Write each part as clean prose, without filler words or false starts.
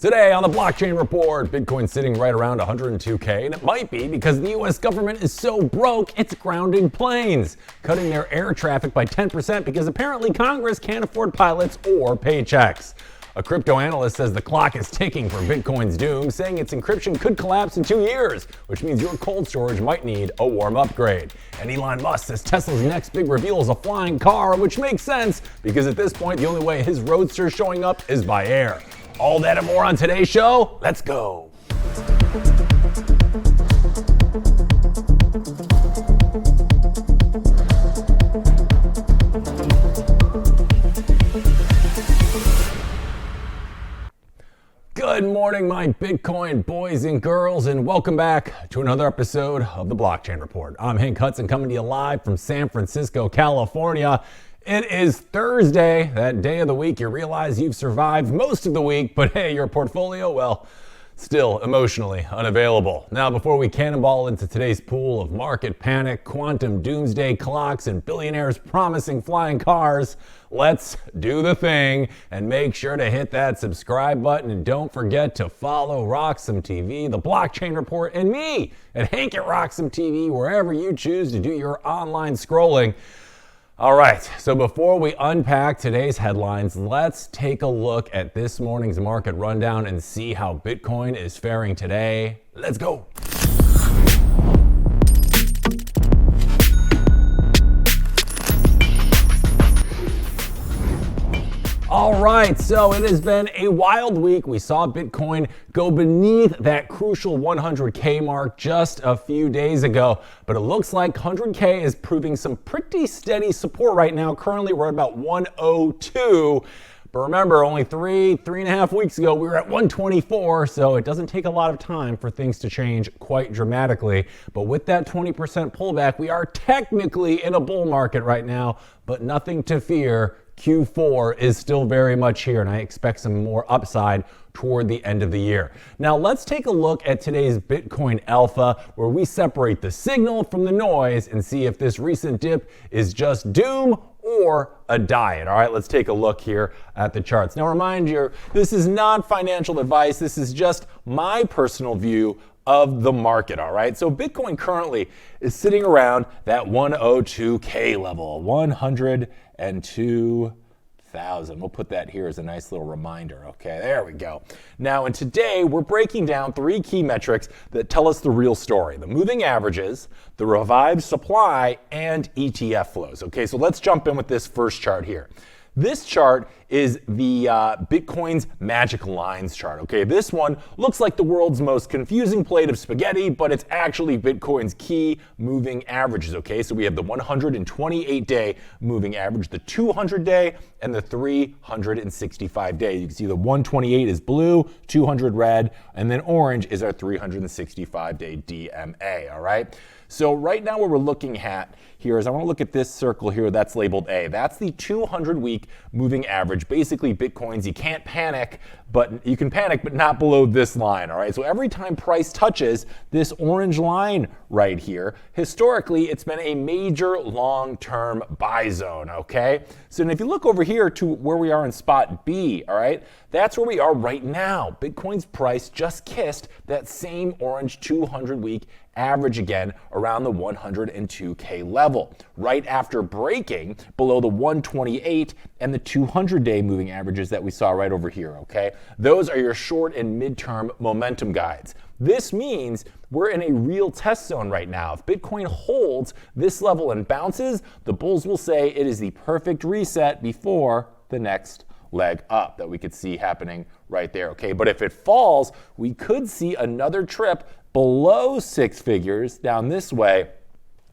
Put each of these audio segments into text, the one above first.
Today on the Blockchain Report, Bitcoin's sitting right around 102K, and it might be because the US government is so broke it's grounding planes, cutting their air traffic by 10% because apparently Congress can't afford pilots or paychecks. A crypto analyst says the clock is ticking for Bitcoin's doom, saying its encryption could collapse in 2 years, which means your cold storage might need a warm upgrade. And Elon Musk says Tesla's next big reveal is a flying car, which makes sense because at this point the only way his roadster is showing up is by air. All that and more on today's show. Let's go. Good morning, my Bitcoin boys and girls, and welcome back to another episode of the Blockchain Report. I'm Hank Hudson coming to you live from San Francisco, California. It is Thursday, that day of the week you realize you've survived most of the week, but hey, your portfolio, well, still emotionally unavailable. Now, before we cannonball into today's pool of market panic, quantum doomsday clocks, and billionaires promising flying cars, let's do the thing and make sure to hit that subscribe button, and don't forget to follow RoxomTV, the Blockchain Report, and me at Hank at RoxomTV, wherever you choose to do your online scrolling. All right, so before we unpack today's headlines, let's take a look at this morning's market rundown and see how Bitcoin is faring today. Let's go. All right, so it has been a wild week. We saw Bitcoin go beneath that crucial 100K mark just a few days ago, but it looks like 100K is proving some pretty steady support right now. Currently, we're at about 102. But remember, only three and a half weeks ago, we were at 124, so it doesn't take a lot of time for things to change quite dramatically. But with that 20% pullback, we are technically in a bull market right now, but nothing to fear. Q4 is still very much here, and I expect some more upside toward the end of the year. Now, let's take a look at today's Bitcoin Alpha, where we separate the signal from the noise and see if this recent dip is just doom or a diet. All right, let's take a look here at the charts. Now, remind you, this is not financial advice. This is just my personal view of the market, all right? So Bitcoin currently is sitting around that 102K level, 102,000. We'll put that here as a nice little reminder, okay? There we go. Now, and today we're breaking down three key metrics that tell us the real story: the moving averages, the revived supply, and ETF flows, okay? So let's jump in with this first chart here. This chart is the Bitcoin's magic lines chart, okay? This one looks like the world's most confusing plate of spaghetti, but it's actually Bitcoin's key moving averages, okay? So we have the 128-day moving average, the 200-day, and the 365-day. You can see the 128 is blue, 200 red, and then orange is our 365-day DMA, all right? So right now what we're looking at here is I want to look at this circle here that's labeled A. That's the 200-week moving average. Basically, Bitcoins, you can't panic, but you can panic, but not below this line, all right? So every time price touches this orange line right here, historically, it's been a major long-term buy zone, okay? So if you look over here to where we are in spot B, all right, that's where we are right now. Bitcoin's price just kissed that same orange 200-week average again around the 102K level, right after breaking below the 128 and the 200-day moving averages that we saw right over here, okay? Those are your short and midterm momentum guides. This means we're in a real test zone right now. If Bitcoin holds this level and bounces, the bulls will say it is the perfect reset before the next leg up that we could see happening right there, okay? But if it falls, we could see another trip below six figures down this way,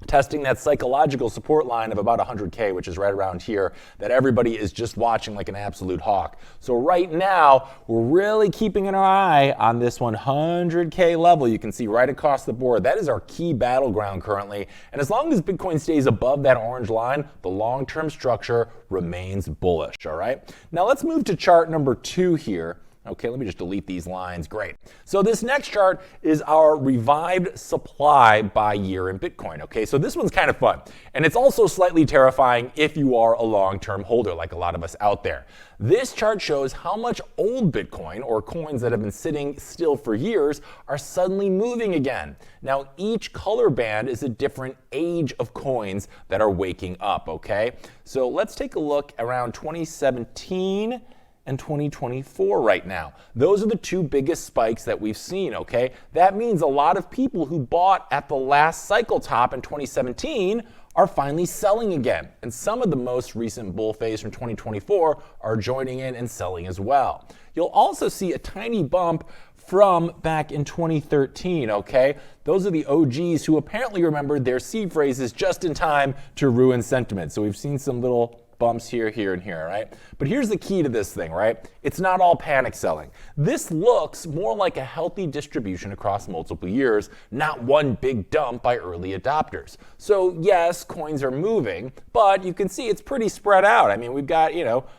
testing that psychological support line of about 100K, which is right around here, that everybody is just watching like an absolute hawk. So right now, we're really keeping an eye on this 100K level. You can see right across the board, that is our key battleground currently. And as long as Bitcoin stays above that orange line, the long-term structure remains bullish, all right? Now let's move to chart number 2 here. Okay, let me just delete these lines. Great. So this next chart is our revived supply by year in Bitcoin. Okay, so this one's kind of fun. And it's also slightly terrifying if you are a long-term holder, like a lot of us out there. This chart shows how much old Bitcoin, or coins that have been sitting still for years, are suddenly moving again. Now, each color band is a different age of coins that are waking up, okay? So let's take a look around 2017 and 2024 right now. Those are the two biggest spikes that we've seen, okay? That means a lot of people who bought at the last cycle top in 2017 are finally selling again. And some of the most recent bull phase from 2024 are joining in and selling as well. You'll also see a tiny bump from back in 2013, okay? Those are the OGs who apparently remembered their seed phrases just in time to ruin sentiment. So we've seen some little bumps here, here, and here, right? But here's the key to this thing, right? It's not all panic selling. This looks more like a healthy distribution across multiple years, not one big dump by early adopters. So yes, coins are moving, but you can see it's pretty spread out. I mean, we've got,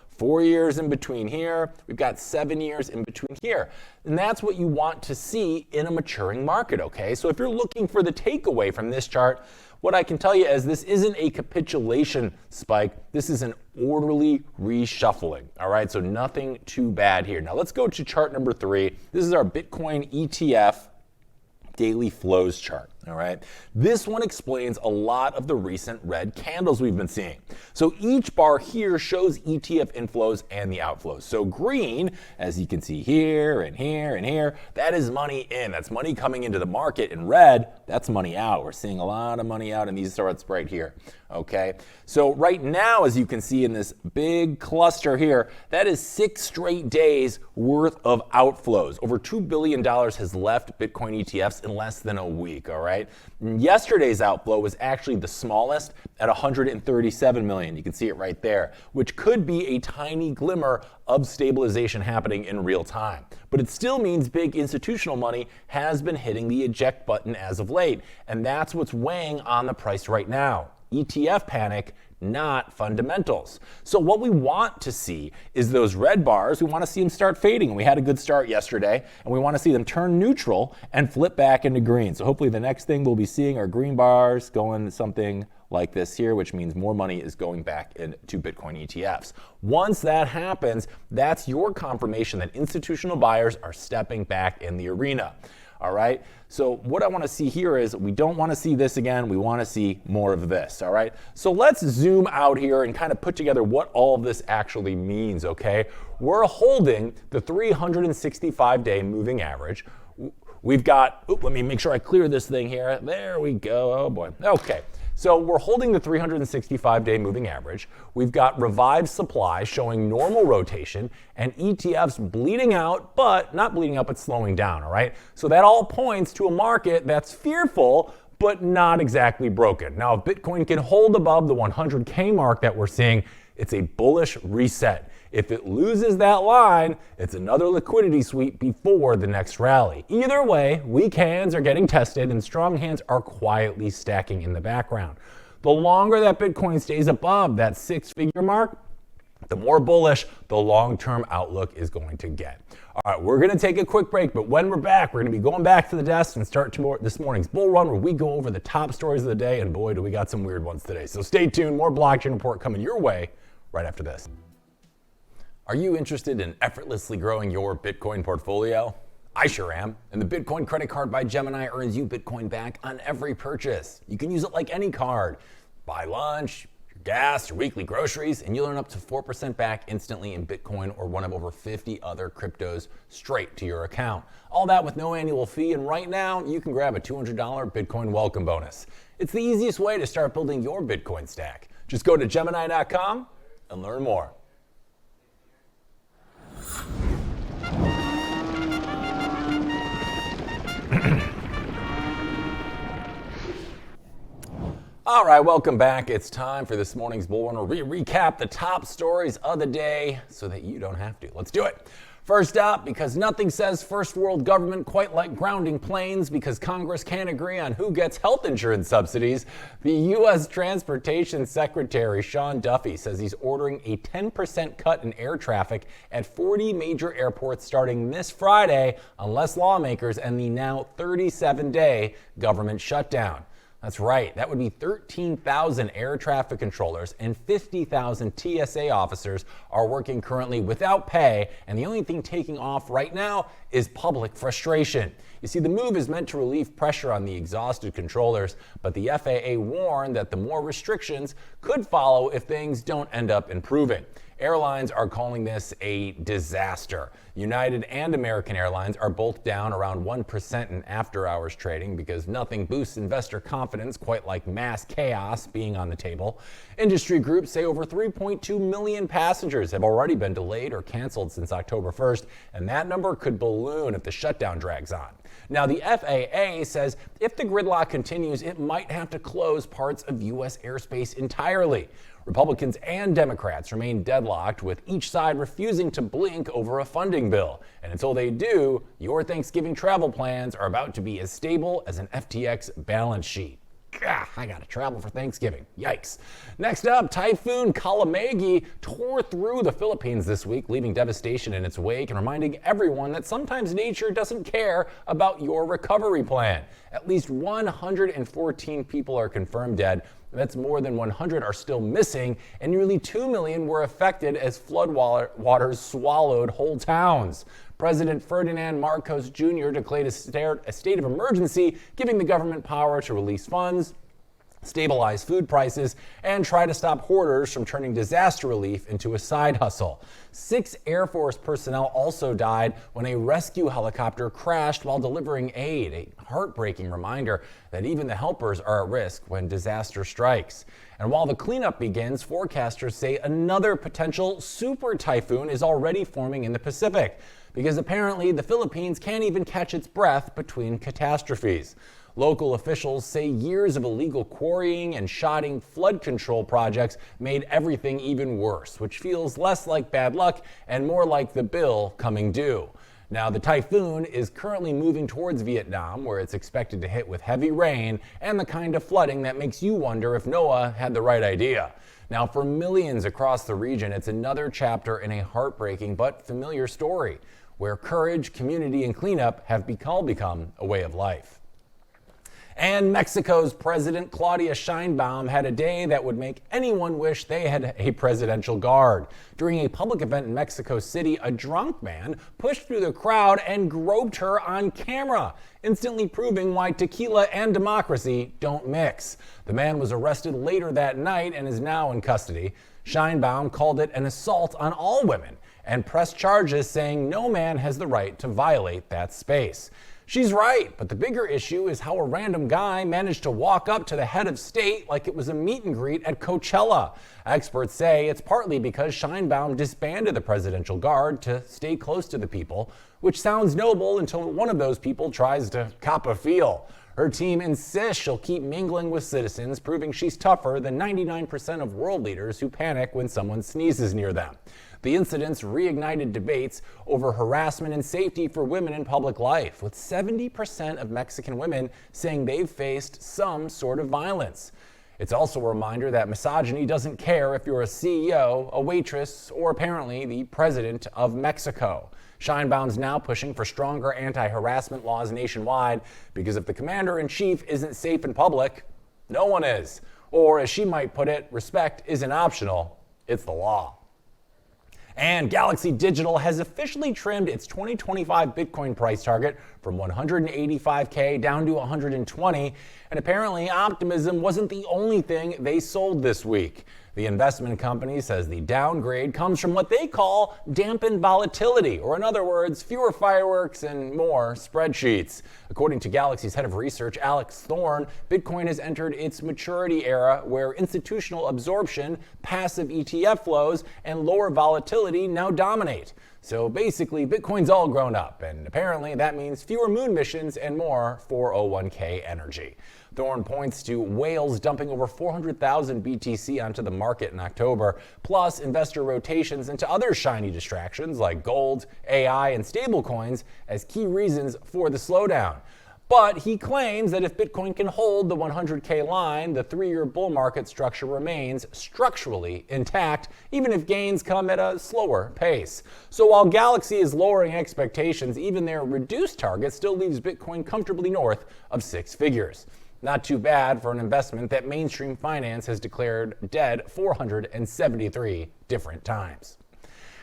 4 years in between here. We've got 7 years in between here. And that's what you want to see in a maturing market, okay? So if you're looking for the takeaway from this chart, what I can tell you is this isn't a capitulation spike. This is an orderly reshuffling, all right? So nothing too bad here. Now let's go to chart number 3. This is our Bitcoin ETF daily flows chart, all right? This one explains a lot of the recent red candles we've been seeing. So each bar here shows ETF inflows and the outflows. So green, as you can see here and here and here, that is money in. That's money coming into the market. And red, that's money out. We're seeing a lot of money out in these charts right here, okay? So right now, as you can see in this big cluster here, that is 6 straight days worth of outflows. Over $2 billion has left Bitcoin ETFs in less than a week, all right? Yesterday's outflow was actually the smallest at 137 million. You can see it right there, which could be a tiny glimmer of stabilization happening in real time. But it still means big institutional money has been hitting the eject button as of late, and that's what's weighing on the price right now. ETF panic, not fundamentals. So what we want to see is those red bars. We want to see them start fading. We had a good start yesterday, and we want to see them turn neutral and flip back into green. So hopefully the next thing we'll be seeing are green bars going something like this here, which means more money is going back into Bitcoin ETFs. Once that happens, that's your confirmation that institutional buyers are stepping back in the arena. All right, so what I want to see here is we don't want to see this again. We want to see more of this. All right, so let's zoom out here and kind of put together what all of this actually means. Okay, we're holding the 365-day moving average. We've got, let me make sure I clear this thing here. There we go. Oh boy. Okay. So we're holding the 365-day moving average. We've got revived supply showing normal rotation and ETFs bleeding out, but not bleeding out, but slowing down, all right? So that all points to a market that's fearful, but not exactly broken. Now, if Bitcoin can hold above the 100K mark that we're seeing, it's a bullish reset. If it loses that line, it's another liquidity sweep before the next rally. Either way, weak hands are getting tested and strong hands are quietly stacking in the background. The longer that Bitcoin stays above that 6-figure mark, the more bullish the long-term outlook is going to get. All right, we're going to take a quick break, but when we're back, we're going to be going back to the desk and start this morning's bull run where we go over the top stories of the day, and boy, do we got some weird ones today. So stay tuned, more blockchain report coming your way right after this. Are you interested in effortlessly growing your Bitcoin portfolio? I sure am. And the Bitcoin credit card by Gemini earns you Bitcoin back on every purchase. You can use it like any card. Buy lunch, your gas, your weekly groceries, and you'll earn up to 4% back instantly in Bitcoin or one of over 50 other cryptos straight to your account. All that with no annual fee, and right now you can grab a $200 Bitcoin welcome bonus. It's the easiest way to start building your Bitcoin stack. Just go to Gemini.com and learn more. All right, welcome back. It's time for this morning's bull run where we recap the top stories of the day so that you don't have to. Let's do it. First up, because nothing says first world government quite like grounding planes because Congress can't agree on who gets health insurance subsidies, the U.S. Transportation Secretary Sean Duffy says he's ordering a 10% cut in air traffic at 40 major airports starting this Friday unless lawmakers end the now 37-day government shutdown. That's right, that would be 13,000 air traffic controllers and 50,000 TSA officers are working currently without pay, and the only thing taking off right now is public frustration. You see, the move is meant to relieve pressure on the exhausted controllers, but the FAA warned that the more restrictions could follow if things don't end up improving. Airlines are calling this a disaster. United and American Airlines are both down around 1% in after-hours trading because nothing boosts investor confidence quite like mass chaos being on the table. Industry groups say over 3.2 million passengers have already been delayed or canceled since October 1st, and that number could balloon if the shutdown drags on. Now, the FAA says if the gridlock continues, it might have to close parts of U.S. airspace entirely. Republicans and Democrats remain deadlocked, with each side refusing to blink over a funding bill. And until they do, your Thanksgiving travel plans are about to be as stable as an FTX balance sheet. Gah, I gotta travel for Thanksgiving. Yikes. Next up, Typhoon Kalamagi tore through the Philippines this week, leaving devastation in its wake and reminding everyone that sometimes nature doesn't care about your recovery plan. At least 114 people are confirmed dead. That's more than 100 are still missing, and nearly 2 million were affected as floodwaters swallowed whole towns. President Ferdinand Marcos Jr. declared a state of emergency, giving the government power to release funds, stabilize food prices, and try to stop hoarders from turning disaster relief into a side hustle. 6 Air Force personnel also died when a rescue helicopter crashed while delivering aid, a heartbreaking reminder that even the helpers are at risk when disaster strikes. And while the cleanup begins, forecasters say another potential super typhoon is already forming in the Pacific, because apparently the Philippines can't even catch its breath between catastrophes. Local officials say years of illegal quarrying and shodding flood control projects made everything even worse, which feels less like bad luck and more like the bill coming due. Now, the typhoon is currently moving towards Vietnam, where it's expected to hit with heavy rain and the kind of flooding that makes you wonder if Noah had the right idea. Now, for millions across the region, it's another chapter in a heartbreaking but familiar story, where courage, community, and cleanup have become a way of life. And Mexico's President Claudia Sheinbaum had a day that would make anyone wish they had a presidential guard. During a public event in Mexico City, a drunk man pushed through the crowd and groped her on camera, instantly proving why tequila and democracy don't mix. The man was arrested later that night and is now in custody. Sheinbaum called it an assault on all women and pressed charges, saying no man has the right to violate that space. She's right, but the bigger issue is how a random guy managed to walk up to the head of state like it was a meet and greet at Coachella. Experts say it's partly because Sheinbaum disbanded the presidential guard to stay close to the people, which sounds noble until one of those people tries to cop a feel. Her team insists she'll keep mingling with citizens, proving she's tougher than 99% of world leaders who panic when someone sneezes near them. The incidents reignited debates over harassment and safety for women in public life, with 70% of Mexican women saying they've faced some sort of violence. It's also a reminder that misogyny doesn't care if you're a CEO, a waitress, or apparently the president of Mexico. Sheinbaum's now pushing for stronger anti-harassment laws nationwide, because if the commander-in-chief isn't safe in public, no one is. Or as she might put it, respect isn't optional, it's the law. And Galaxy Digital has officially trimmed its 2025 Bitcoin price target from 185K down to 120, and apparently optimism wasn't the only thing they sold this week. The investment company says the downgrade comes from what they call dampened volatility, or in other words, fewer fireworks and more spreadsheets. According to Galaxy's head of research, Alex Thorne, Bitcoin has entered its maturity era where institutional absorption, passive ETF flows, and lower volatility now dominate. So basically, Bitcoin's all grown up, and apparently that means fewer moon missions and more 401k energy. Thorne points to whales dumping over 400,000 BTC onto the market in October, plus investor rotations into other shiny distractions like gold, AI, and stablecoins as key reasons for the slowdown. But he claims that if Bitcoin can hold the 100K line, the 3-year bull market structure remains structurally intact, even if gains come at a slower pace. So while Galaxy is lowering expectations, even their reduced target still leaves Bitcoin comfortably north of 6 figures. Not too bad for an investment that mainstream finance has declared dead 473 different times.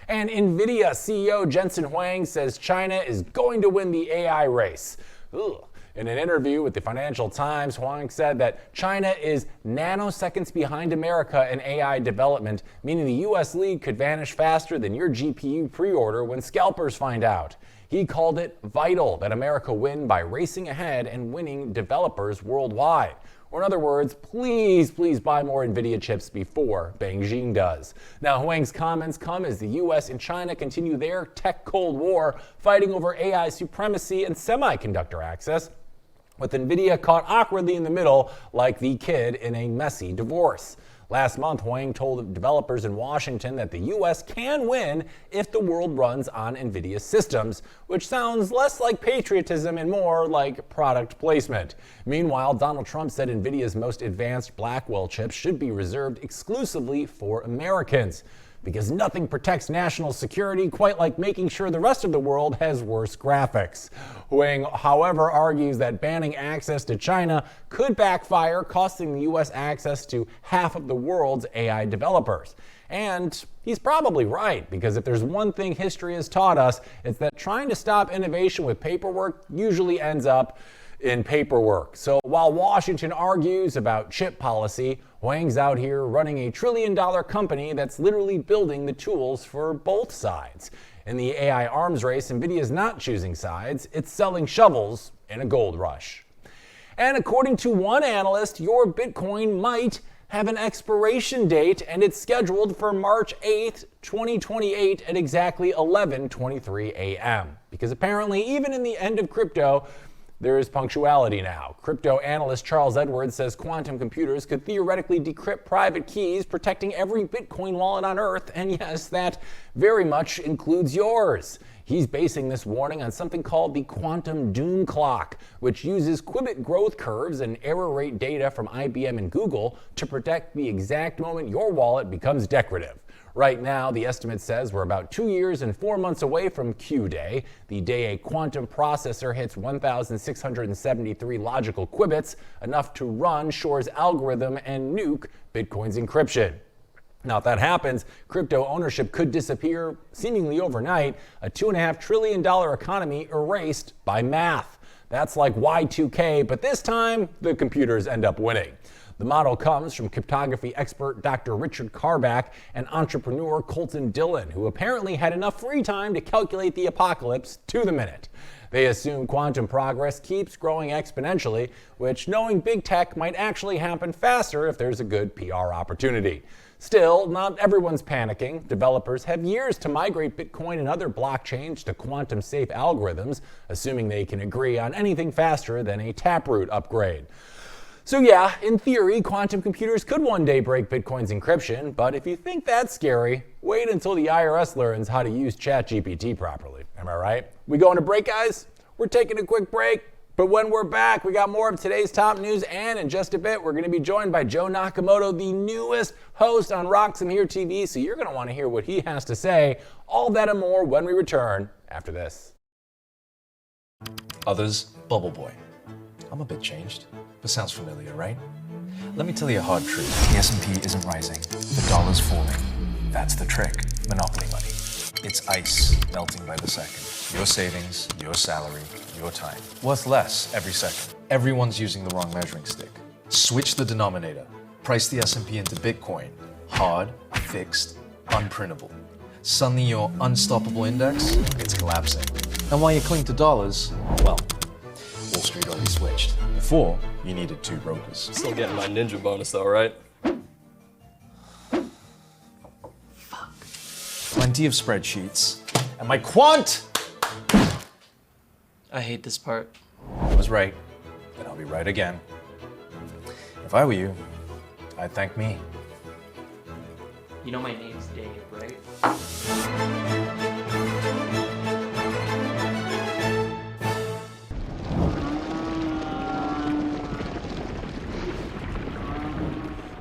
And NVIDIA CEO Jensen Huang says China is going to win the AI race. Ugh. In an interview with the Financial Times, Huang said that China is nanoseconds behind America in AI development, meaning the U.S. lead could vanish faster than your GPU pre-order when scalpers find out. He called it vital that America win by racing ahead and winning developers worldwide. Or in other words, please buy more NVIDIA chips before Beijing does. Now, Huang's comments come as the U.S. and China continue their tech Cold War, fighting over AI supremacy and semiconductor access, with NVIDIA caught awkwardly in the middle like the kid in a messy divorce. Last month, Huang told developers in Washington that the U.S. can win if the world runs on NVIDIA systems, which sounds less like patriotism and more like product placement. Meanwhile, Donald Trump said NVIDIA's most advanced Blackwell chips should be reserved exclusively for Americans, because nothing protects national security quite like making sure the rest of the world has worse graphics. Huang, however, argues that banning access to China could backfire, costing the U.S. access to half of the world's AI developers. And he's probably right, because if there's one thing history has taught us, it's that trying to stop innovation with paperwork usually ends up in paperwork. So while Washington argues about chip policy, Huang's out here running a $1 trillion company that's literally building the tools for both sides. In the AI arms race, NVIDIA is not choosing sides, it's selling shovels in a gold rush. And according to one analyst, your Bitcoin might have an expiration date, and it's scheduled for March 8th, 2028 at exactly 11:23 a.m. Because apparently, even in the end of crypto, there is punctuality now. Crypto analyst Charles Edwards says quantum computers could theoretically decrypt private keys, protecting every Bitcoin wallet on Earth, and yes, that very much includes yours. He's basing this warning on something called the quantum doom clock, which uses qubit growth curves and error rate data from IBM and Google to predict the exact moment your wallet becomes decorative. Right now, the estimate says we're about 2 years and 4 months away from Q-Day, the day a quantum processor hits 1,673 logical qubits, enough to run Shor's algorithm and nuke Bitcoin's encryption. Now, if that happens, crypto ownership could disappear seemingly overnight, a $2.5 trillion economy erased by math. That's like Y2K, but this time, the computers end up winning. The model comes from cryptography expert Dr. Richard Carback and entrepreneur Colton Dillon, who apparently had enough free time to calculate the apocalypse to the minute. They assume quantum progress keeps growing exponentially, which, knowing big tech, might actually happen faster if there's a good PR opportunity. Still, not everyone's panicking. Developers have years to migrate Bitcoin and other blockchains to quantum-safe algorithms, assuming they can agree on anything faster than a Taproot upgrade. So yeah, in theory, quantum computers could one day break Bitcoin's encryption, but if you think that's scary, wait until the IRS learns how to use ChatGPT properly. Am I right? We going to break, guys? We're taking a quick break, but when we're back, we got more of today's top news, and in just a bit, we're going to be joined by Joe Nakamoto, the newest host on Roxom TV, so you're going to want to hear what he has to say. All that and more when we return after this. Others, Bubble Boy. I'm a bit changed, but sounds familiar, right? Let me tell you a hard truth. The S&P isn't rising. The dollar's falling. That's the trick. Monopoly money. It's ice melting by the second. Your savings, your salary, your time. Worth less every second. Everyone's using the wrong measuring stick. Switch the denominator. Price the S&P into Bitcoin. Hard, fixed, unprintable. Suddenly your unstoppable index, it's collapsing. And while you cling to dollars, well, Wall Street already switched. Before, you needed 2 brokers. Still getting my ninja bonus though, right? Plenty of spreadsheets, And my quant! I hate this part. I was right, and I'll be right again. If I were you, I'd thank me. You know my name's Dave, right?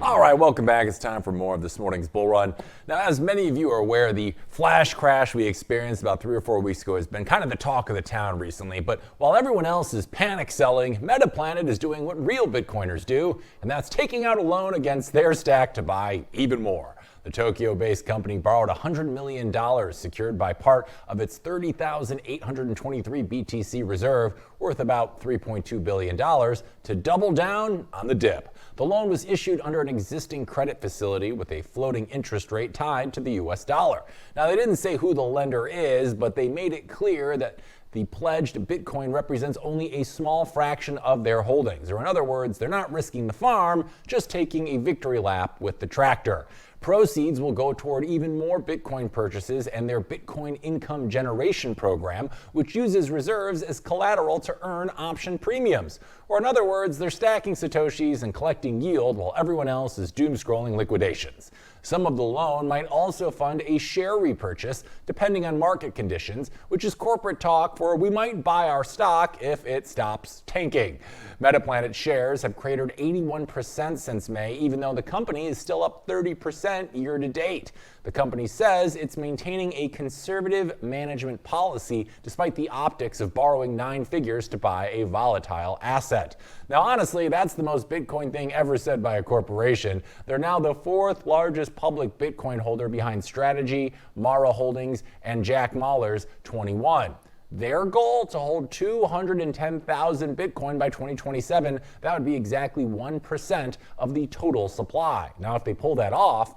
All right, welcome back. It's time for more of this morning's bull run. Now, as many of you are aware, the flash crash we experienced about 3 or 4 weeks ago has been kind of the talk of the town recently. But while everyone else is panic selling, Metaplanet is doing what real Bitcoiners do, and that's taking out a loan against their stack to buy even more. The Tokyo-based company borrowed $100 million secured by part of its 30,823 BTC reserve, worth about $3.2 billion, to double down on the dip. The loan was issued under an existing credit facility with a floating interest rate tied to the US dollar. Now, they didn't say who the lender is, but they made it clear that the pledged Bitcoin represents only a small fraction of their holdings. Or in other words, they're not risking the farm, just taking a victory lap with the tractor. Proceeds will go toward even more Bitcoin purchases and their Bitcoin income generation program, which uses reserves as collateral to earn option premiums. Or in other words, they're stacking Satoshis and collecting yield while everyone else is doom-scrolling liquidations. Some of the loan might also fund a share repurchase, depending on market conditions, which is corporate talk for we might buy our stock if it stops tanking. Metaplanet shares have cratered 81% since May, even though the company is still up 30% year to date. The company says it's maintaining a conservative management policy despite the optics of borrowing 9 figures to buy a volatile asset. Now, honestly, that's the most Bitcoin thing ever said by a corporation. They're now the 4th largest public Bitcoin holder behind Strategy, Mara Holdings, and Jack Mallers' 21. Their goal to hold 210,000 Bitcoin by 2027, that would be exactly 1% of the total supply. Now, if they pull that off,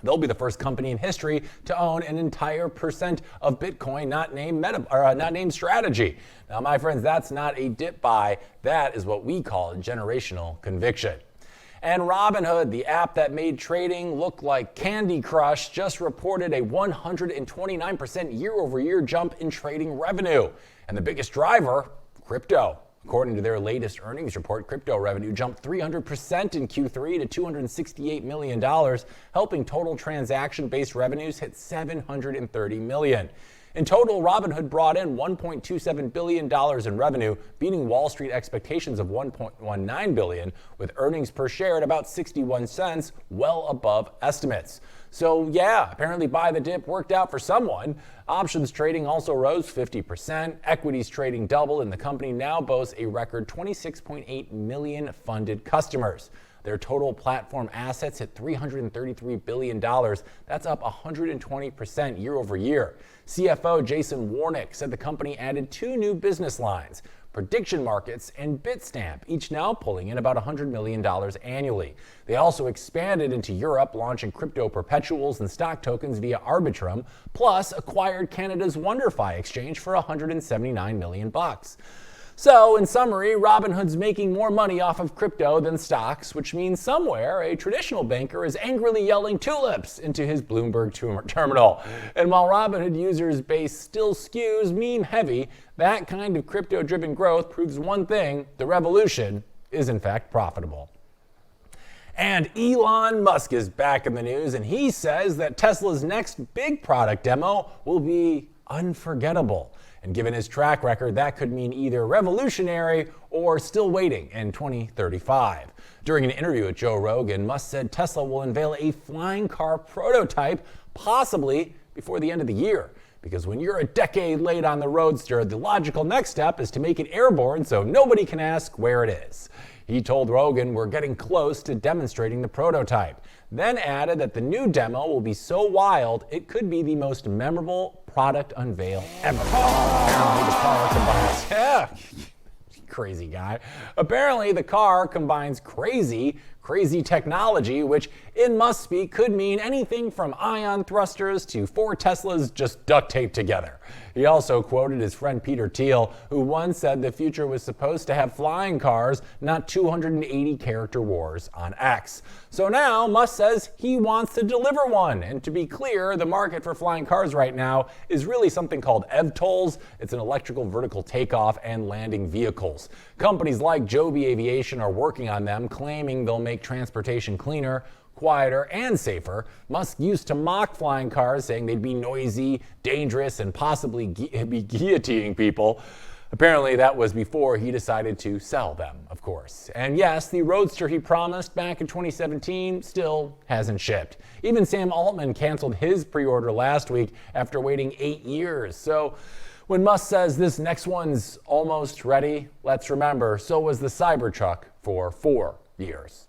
they'll be the first company in history to own an entire percent of Bitcoin not named Strategy. Now, my friends, that's not a dip buy. That is what we call generational conviction. And Robinhood, the app that made trading look like Candy Crush, just reported a 129% year-over-year jump in trading revenue. And the biggest driver, crypto. According to their latest earnings report, crypto revenue jumped 300% in Q3 to $268 million, helping total transaction-based revenues hit $730 million. In total, Robinhood brought in $1.27 billion in revenue, beating Wall Street expectations of $1.19 billion, with earnings per share at about 61 cents, well above estimates. So yeah, apparently buy the dip worked out for someone. Options trading also rose 50%. Equities trading doubled, and the company now boasts a record 26.8 million funded customers. Their total platform assets hit $333 billion. That's up 120% year over year. CFO Jason Warnick said the company added 2 new business lines, prediction markets and Bitstamp, each now pulling in about $100 million annually. They also expanded into Europe, launching crypto perpetuals and stock tokens via Arbitrum, plus acquired Canada's WonderFi exchange for $179 million. So, in summary, Robinhood's making more money off of crypto than stocks, which means somewhere a traditional banker is angrily yelling tulips into his Bloomberg terminal. And while Robinhood users' base still skews meme heavy, that kind of crypto-driven growth proves one thing: the revolution is in fact profitable. And Elon Musk is back in the news, and he says that Tesla's next big product demo will be unforgettable. And given his track record, that could mean either revolutionary or still waiting in 2035. During an interview with Joe Rogan, Musk said Tesla will unveil a flying car prototype, possibly before the end of the year. Because when you're a decade late on the Roadster, the logical next step is to make it airborne so nobody can ask where it is. He told Rogan, "We're getting close to demonstrating the prototype." Then added that the new demo will be so wild, it could be the most memorable product unveil ever. Apparently the car combines, crazy guy. Apparently the car combines crazy, crazy technology, which in Musk speak could mean anything from ion thrusters to 4 Teslas just duct taped together. He also quoted his friend Peter Thiel, who once said the future was supposed to have flying cars, not 280 character wars on X. So now Musk says he wants to deliver one. And to be clear, the market for flying cars right now is really something called EVTOLs. It's an electrical vertical takeoff and landing vehicles. Companies like Joby Aviation are working on them, claiming they'll make transportation cleaner, quieter, and safer. Musk used to mock flying cars, saying they'd be noisy, dangerous, and possibly be guillotining people. Apparently, that was before he decided to sell them, of course. And yes, the Roadster he promised back in 2017 still hasn't shipped. Even Sam Altman canceled his pre-order last week after waiting 8 years. So when Musk says this next one's almost ready, let's remember, so was the Cybertruck for 4 years.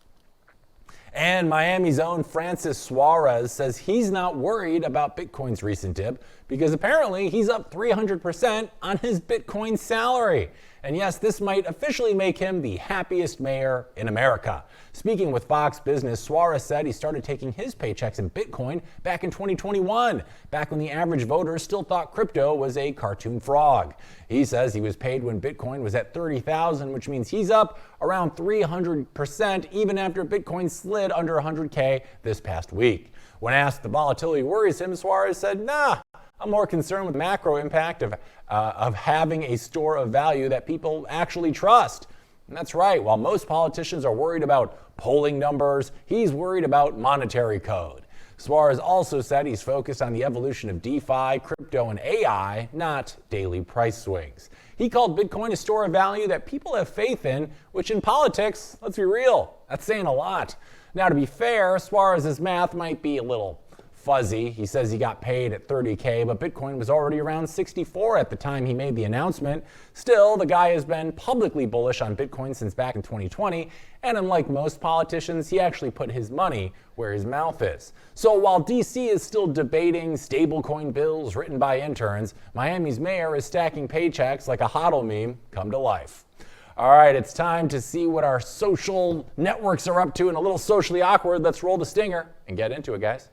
And Miami's own Francis Suarez says he's not worried about Bitcoin's recent dip because apparently he's up 300% on his Bitcoin salary. And yes, this might officially make him the happiest mayor in America. Speaking with Fox Business, Suarez said he started taking his paychecks in Bitcoin back in 2021, back when the average voter still thought crypto was a cartoon frog. He says he was paid when Bitcoin was at 30,000, which means he's up around 300% even after Bitcoin slid under 100K this past week. When asked if the volatility worries him, Suarez said, nah, I'm more concerned with the macro impact of having a store of value that people actually trust. And that's right. While most politicians are worried about polling numbers, he's worried about monetary code. Suarez also said he's focused on the evolution of DeFi, crypto, and AI, not daily price swings. He called Bitcoin a store of value that people have faith in, which in politics, let's be real, that's saying a lot. Now, to be fair, Suarez's math might be a little fuzzy. He says he got paid at 30K, but Bitcoin was already around 64 at the time he made the announcement. Still, the guy has been publicly bullish on Bitcoin since back in 2020, and unlike most politicians, he actually put his money where his mouth is. So while DC is still debating stablecoin bills written by interns, Miami's mayor is stacking paychecks like a HODL meme come to life. All right, it's time to see what our social networks are up to and a little socially awkward. Let's roll the stinger and get into it, guys.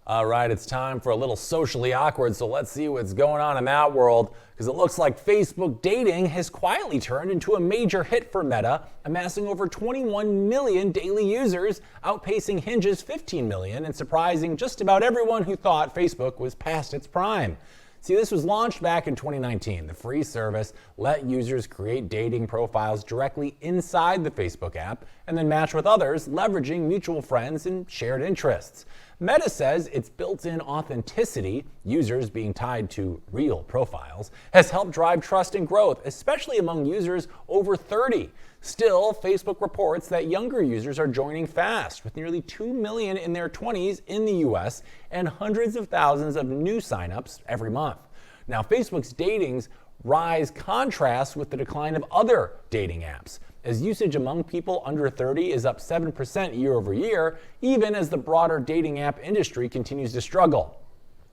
All right, it's time for a little socially awkward, so let's see what's going on in that world, because it looks like Facebook dating has quietly turned into a major hit for Meta, amassing over 21 million daily users, outpacing Hinge's 15 million and surprising just about everyone who thought Facebook was past its prime. See, this was launched back in 2019. The free service let users create dating profiles directly inside the Facebook app and then match with others, leveraging mutual friends and shared interests. Meta says its built-in authenticity, users being tied to real profiles, has helped drive trust and growth, especially among users over 30. Still, Facebook reports that younger users are joining fast, with nearly 2 million in their 20s in the US and hundreds of thousands of new signups every month. Now, Facebook's datings rise contrasts with the decline of other dating apps, as usage among people under 30 is up 7% year over year, even as the broader dating app industry continues to struggle.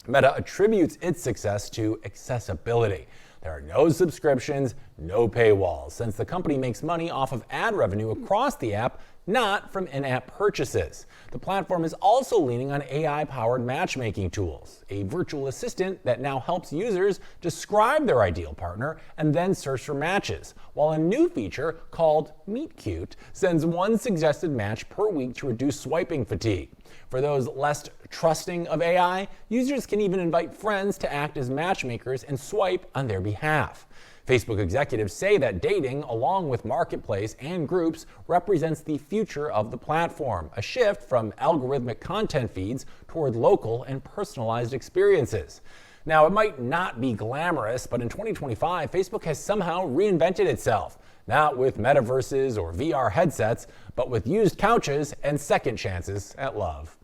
Meta attributes its success to accessibility. There are no subscriptions, no paywalls, since the company makes money off of ad revenue across the app, not from in-app purchases. The platform is also leaning on AI-powered matchmaking tools, a virtual assistant that now helps users describe their ideal partner and then search for matches, while a new feature called Meet Cute sends one suggested match per week to reduce swiping fatigue. For those less trusting of AI, users can even invite friends to act as matchmakers and swipe on their behalf. Facebook executives say that dating, along with marketplace and groups, represents the future of the platform, a shift from algorithmic content feeds toward local and personalized experiences. Now, it might not be glamorous, but in 2025, Facebook has somehow reinvented itself, not with metaverses or VR headsets, but with used couches and second chances at love.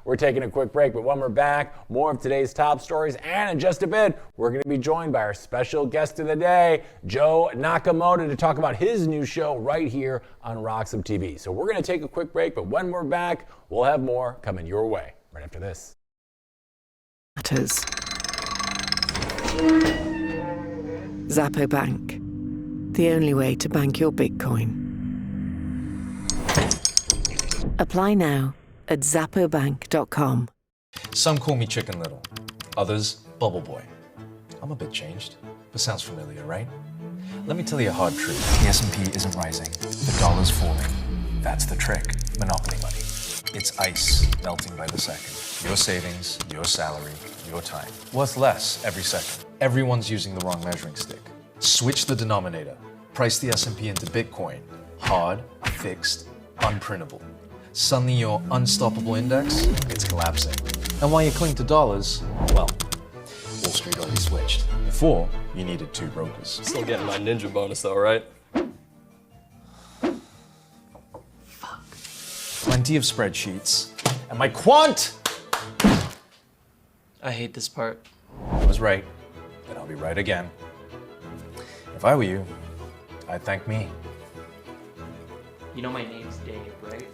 We're taking a quick break, but when we're back, more of today's top stories, and in just a bit, we're going to be joined by our special guest of the day, Joe Nakamoto, to talk about his new show right here on RoxomTV. So we're going to take a quick break, but when we're back, we'll have more coming your way right after this. Matters. Zappo Bank. The only way to bank your Bitcoin. Apply now at zappobank.com. Some call me Chicken Little, others Bubble Boy. I'm a bit changed, but sounds familiar, right? Let me tell you a hard truth. The S&P isn't rising, the dollar's falling. That's the trick, monopoly money. It's ice melting by the second. Your savings, your salary, your time. Worth less every second. Everyone's using the wrong measuring stick. Switch the denominator. Price the S&P into Bitcoin. Hard, fixed, unprintable. Suddenly your unstoppable index, it's collapsing. And while you cling to dollars, well, Wall Street already switched. Before, you needed 2 brokers. Still getting my ninja bonus though, right? Plenty of spreadsheets. And my quant! I hate this part. I was right, and I'll be right again. If I were you, I'd thank me. You know my name's Dave, right?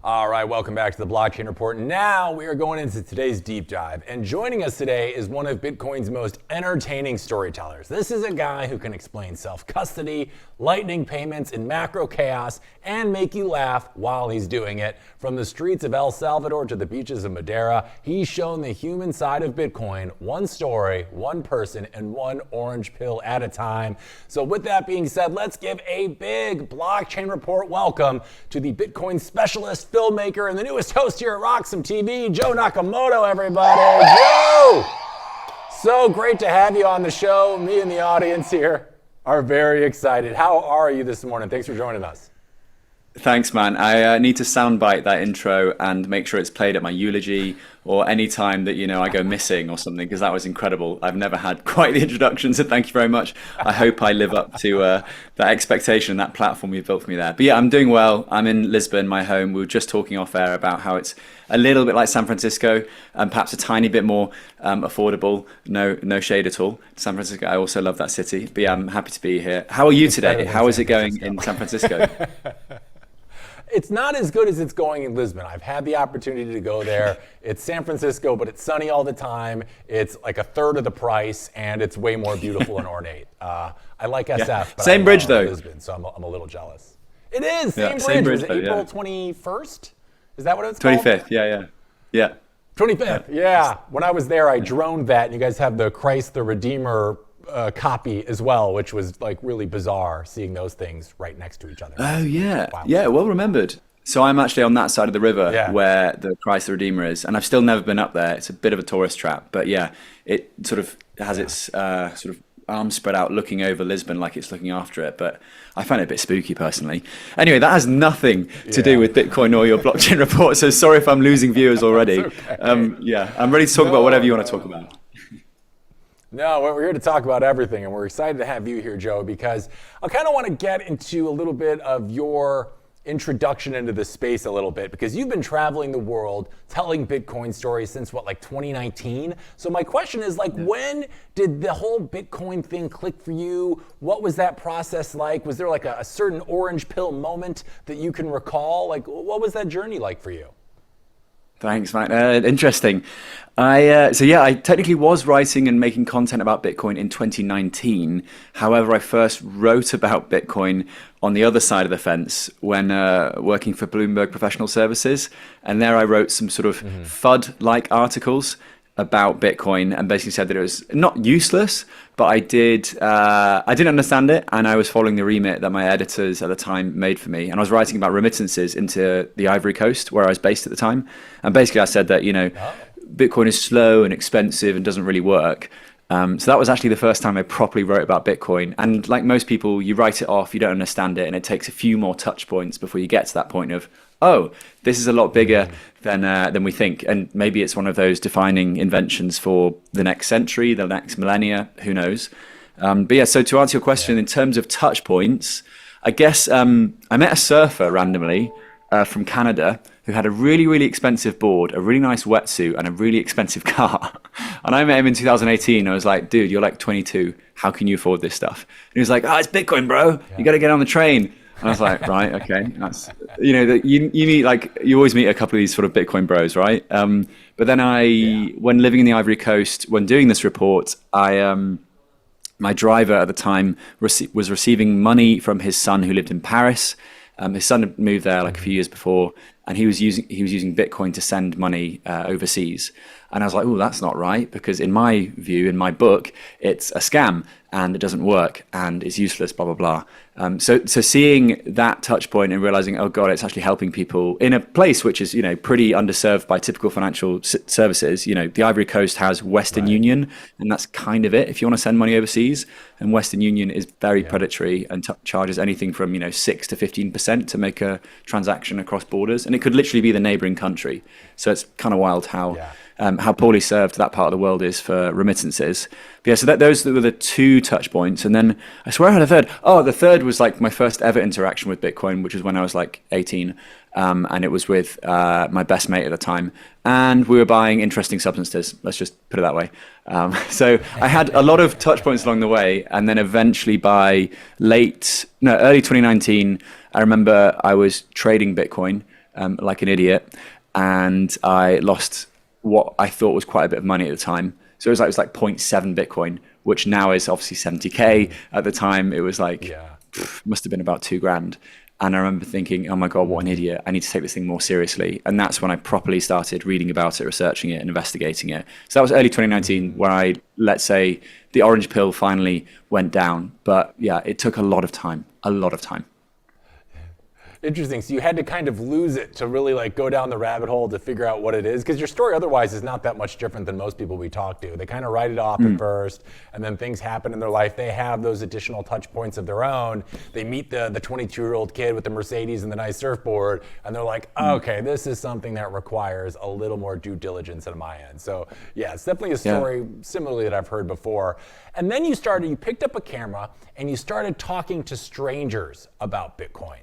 All right, welcome back to the Blockchain Report. Now we are going into today's deep dive, and joining us today is one of Bitcoin's most entertaining storytellers. This is a guy who can explain self-custody, lightning payments, and macro chaos, and make you laugh while he's doing it. From the streets of El Salvador to the beaches of Madeira, he's shown the human side of Bitcoin, one story, one person, and one orange pill at a time. So with that being said, let's give a big Blockchain Report welcome to the Bitcoin specialist, filmmaker, and the newest host here at RoxomTV, Joe Nakamoto, everybody. Joe! So great to have you on the show. Me and the audience here are very excited. How are you this morning? Thanks for joining us. Thanks, man. I need to soundbite that intro and make sure it's played at my eulogy or any time that, I go missing or something, because that was incredible. I've never had quite the introduction, so thank you very much. I hope I live up to that expectation, that platform you've built for me there. But yeah, I'm doing well. I'm in Lisbon, my home. We were just talking off air about how it's a little bit like San Francisco, and perhaps a tiny bit more affordable. No shade at all. San Francisco, I also love that city. But yeah, I'm happy to be here. How are you today? How is it going in San Francisco? It's not as good as it's going in Lisbon. I've had the opportunity to go there. It's San Francisco, but it's sunny all the time. It's like a third of the price, and it's way more beautiful and ornate. I like SF. Yeah. But Same I bridge, love though. Lisbon, so I'm a little jealous. It is, Yeah, same bridge. Was it though, April yeah. 21st? Is that what it's called? 25th, yeah. 25th, yeah. When I was there, I droned that, and you guys have the Christ the Redeemer copy as well, which was like really bizarre seeing those things right next to each other. Oh, yeah. Wow. Yeah, well remembered. So I'm actually on that side of the river where the Christ the Redeemer is, and I've still never been up there. It's a bit of a tourist trap, but yeah, it sort of has its sort of arms spread out looking over Lisbon like it's looking after it, but I find it a bit spooky personally. Anyway, that has nothing to do with Bitcoin or your blockchain report, so sorry if I'm losing viewers already. Okay. I'm ready to talk about whatever you want to talk about. No, we're here to talk about everything, and we're excited to have you here, Joe, because I kind of want to get into a little bit of your introduction into the space a little bit, because you've been traveling the world telling Bitcoin stories since like 2019. So my question is when did the whole Bitcoin thing click for you? What was that process like? Was there like a certain orange pill moment that you can recall? Like, what was that journey like for you? Thanks, Mike. Interesting. I technically was writing and making content about Bitcoin in 2019. However, I first wrote about Bitcoin on the other side of the fence when working for Bloomberg Professional Services. And there I wrote some sort of FUD-like articles about Bitcoin and basically said that it was not useless, but I didn't understand it, and I was following the remit that my editors at the time made for me, and I was writing about remittances into the Ivory Coast where I was based at the time, and basically I said that Bitcoin is slow and expensive and doesn't really work. So that was actually the first time I properly wrote about Bitcoin. And like most people, you write it off, you don't understand it, and it takes a few more touch points before you get to that point of, oh, this is a lot bigger than we think. And maybe it's one of those defining inventions for the next century, the next millennia, who knows. But yeah, so to answer your question, in terms of touch points, I guess I met a surfer randomly from Canada who had a really, really expensive board, a really nice wetsuit, and a really expensive car. And I met him in 2018. I was like, dude, you're like 22. How can you afford this stuff? And he was like, oh, it's Bitcoin, bro. You got to get on the train. And I was like, right, okay. That's, you meet, like, you always meet a couple of these sort of Bitcoin bros, right? But then when living in the Ivory Coast, when doing this report, my driver at the time was receiving money from his son who lived in Paris. His son had moved there like a few years before, and he was using Bitcoin to send money overseas. And I was like, oh, that's not right, because in my view, in my book, it's a scam and it doesn't work and it's useless, blah, blah, blah. So seeing that touch point and realizing, oh God, it's actually helping people in a place which is, pretty underserved by typical financial services. The Ivory Coast has Western Union, and that's kind of it if you want to send money overseas. And Western Union is very predatory and charges anything from 6 to 15% to make a transaction across borders, and it could literally be the neighboring country. So it's kind of wild how poorly served that part of the world is for remittances. But yeah, so those were the two touch points. And then I swear I had a third. Oh, the third was like my first ever interaction with Bitcoin, which was when I was like 18. And it was with my best mate at the time. And we were buying interesting substances. Let's just put it that way. So I had a lot of touch points along the way. And then eventually by early 2019, I remember I was trading Bitcoin like an idiot. And I lost what I thought was quite a bit of money at the time. So it was like 0.7 Bitcoin, which now is obviously 70K. At the time, it was like, must have been about $2,000. And I remember thinking, oh my God, what an idiot. I need to take this thing more seriously. And that's when I properly started reading about it, researching it, and investigating it. So that was early 2019 where let's say, the orange pill finally went down. But yeah, it took a lot of time. Interesting. So you had to kind of lose it to really like go down the rabbit hole to figure out what it is, because your story otherwise is not that much different than most people we talk to. They kind of write it off at first, and then things happen in their life. They have those additional touch points of their own. They meet the 22-year-old kid with the Mercedes and the nice surfboard, and they're like, okay, this is something that requires a little more due diligence on my end. So yeah, it's definitely a story similarly that I've heard before. And then you picked up a camera and you started talking to strangers about Bitcoin.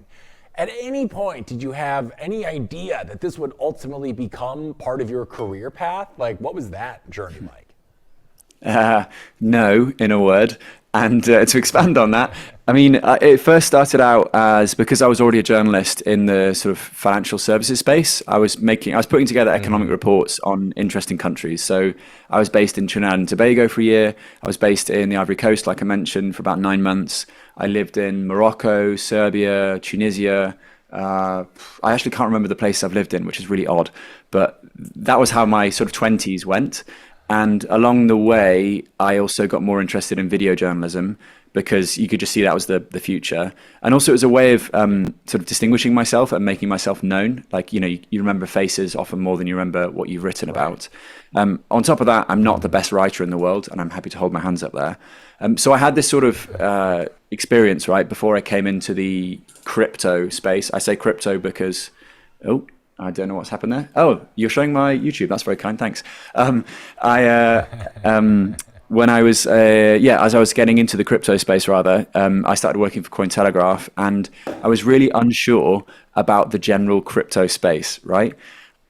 At any point, did you have any idea that this would ultimately become part of your career path? Like, what was that journey like? No, in a word. And to expand on that, I mean, it first started out as because I was already a journalist in the sort of financial services space. I was putting together economic reports on interesting countries. So I was based in Trinidad and Tobago for a year. I was based in the Ivory Coast, like I mentioned, for about 9 months. I lived in Morocco, Serbia, Tunisia. I actually can't remember the place I've lived in, which is really odd. But that was how my sort of 20s went. And along the way, I also got more interested in video journalism because you could just see that was the future. And also it was a way of sort of distinguishing myself and making myself known. Like, you remember faces often more than you remember what you've written about. On top of that, I'm not the best writer in the world, and I'm happy to hold my hands up there. So I had this sort of experience, right, before I came into the crypto space. I say crypto because, I don't know what's happened there. Oh, you're showing my YouTube. That's very kind. Thanks. When I was, as I was getting into the crypto space, rather, I started working for Cointelegraph, and I was really unsure about the general crypto space, right?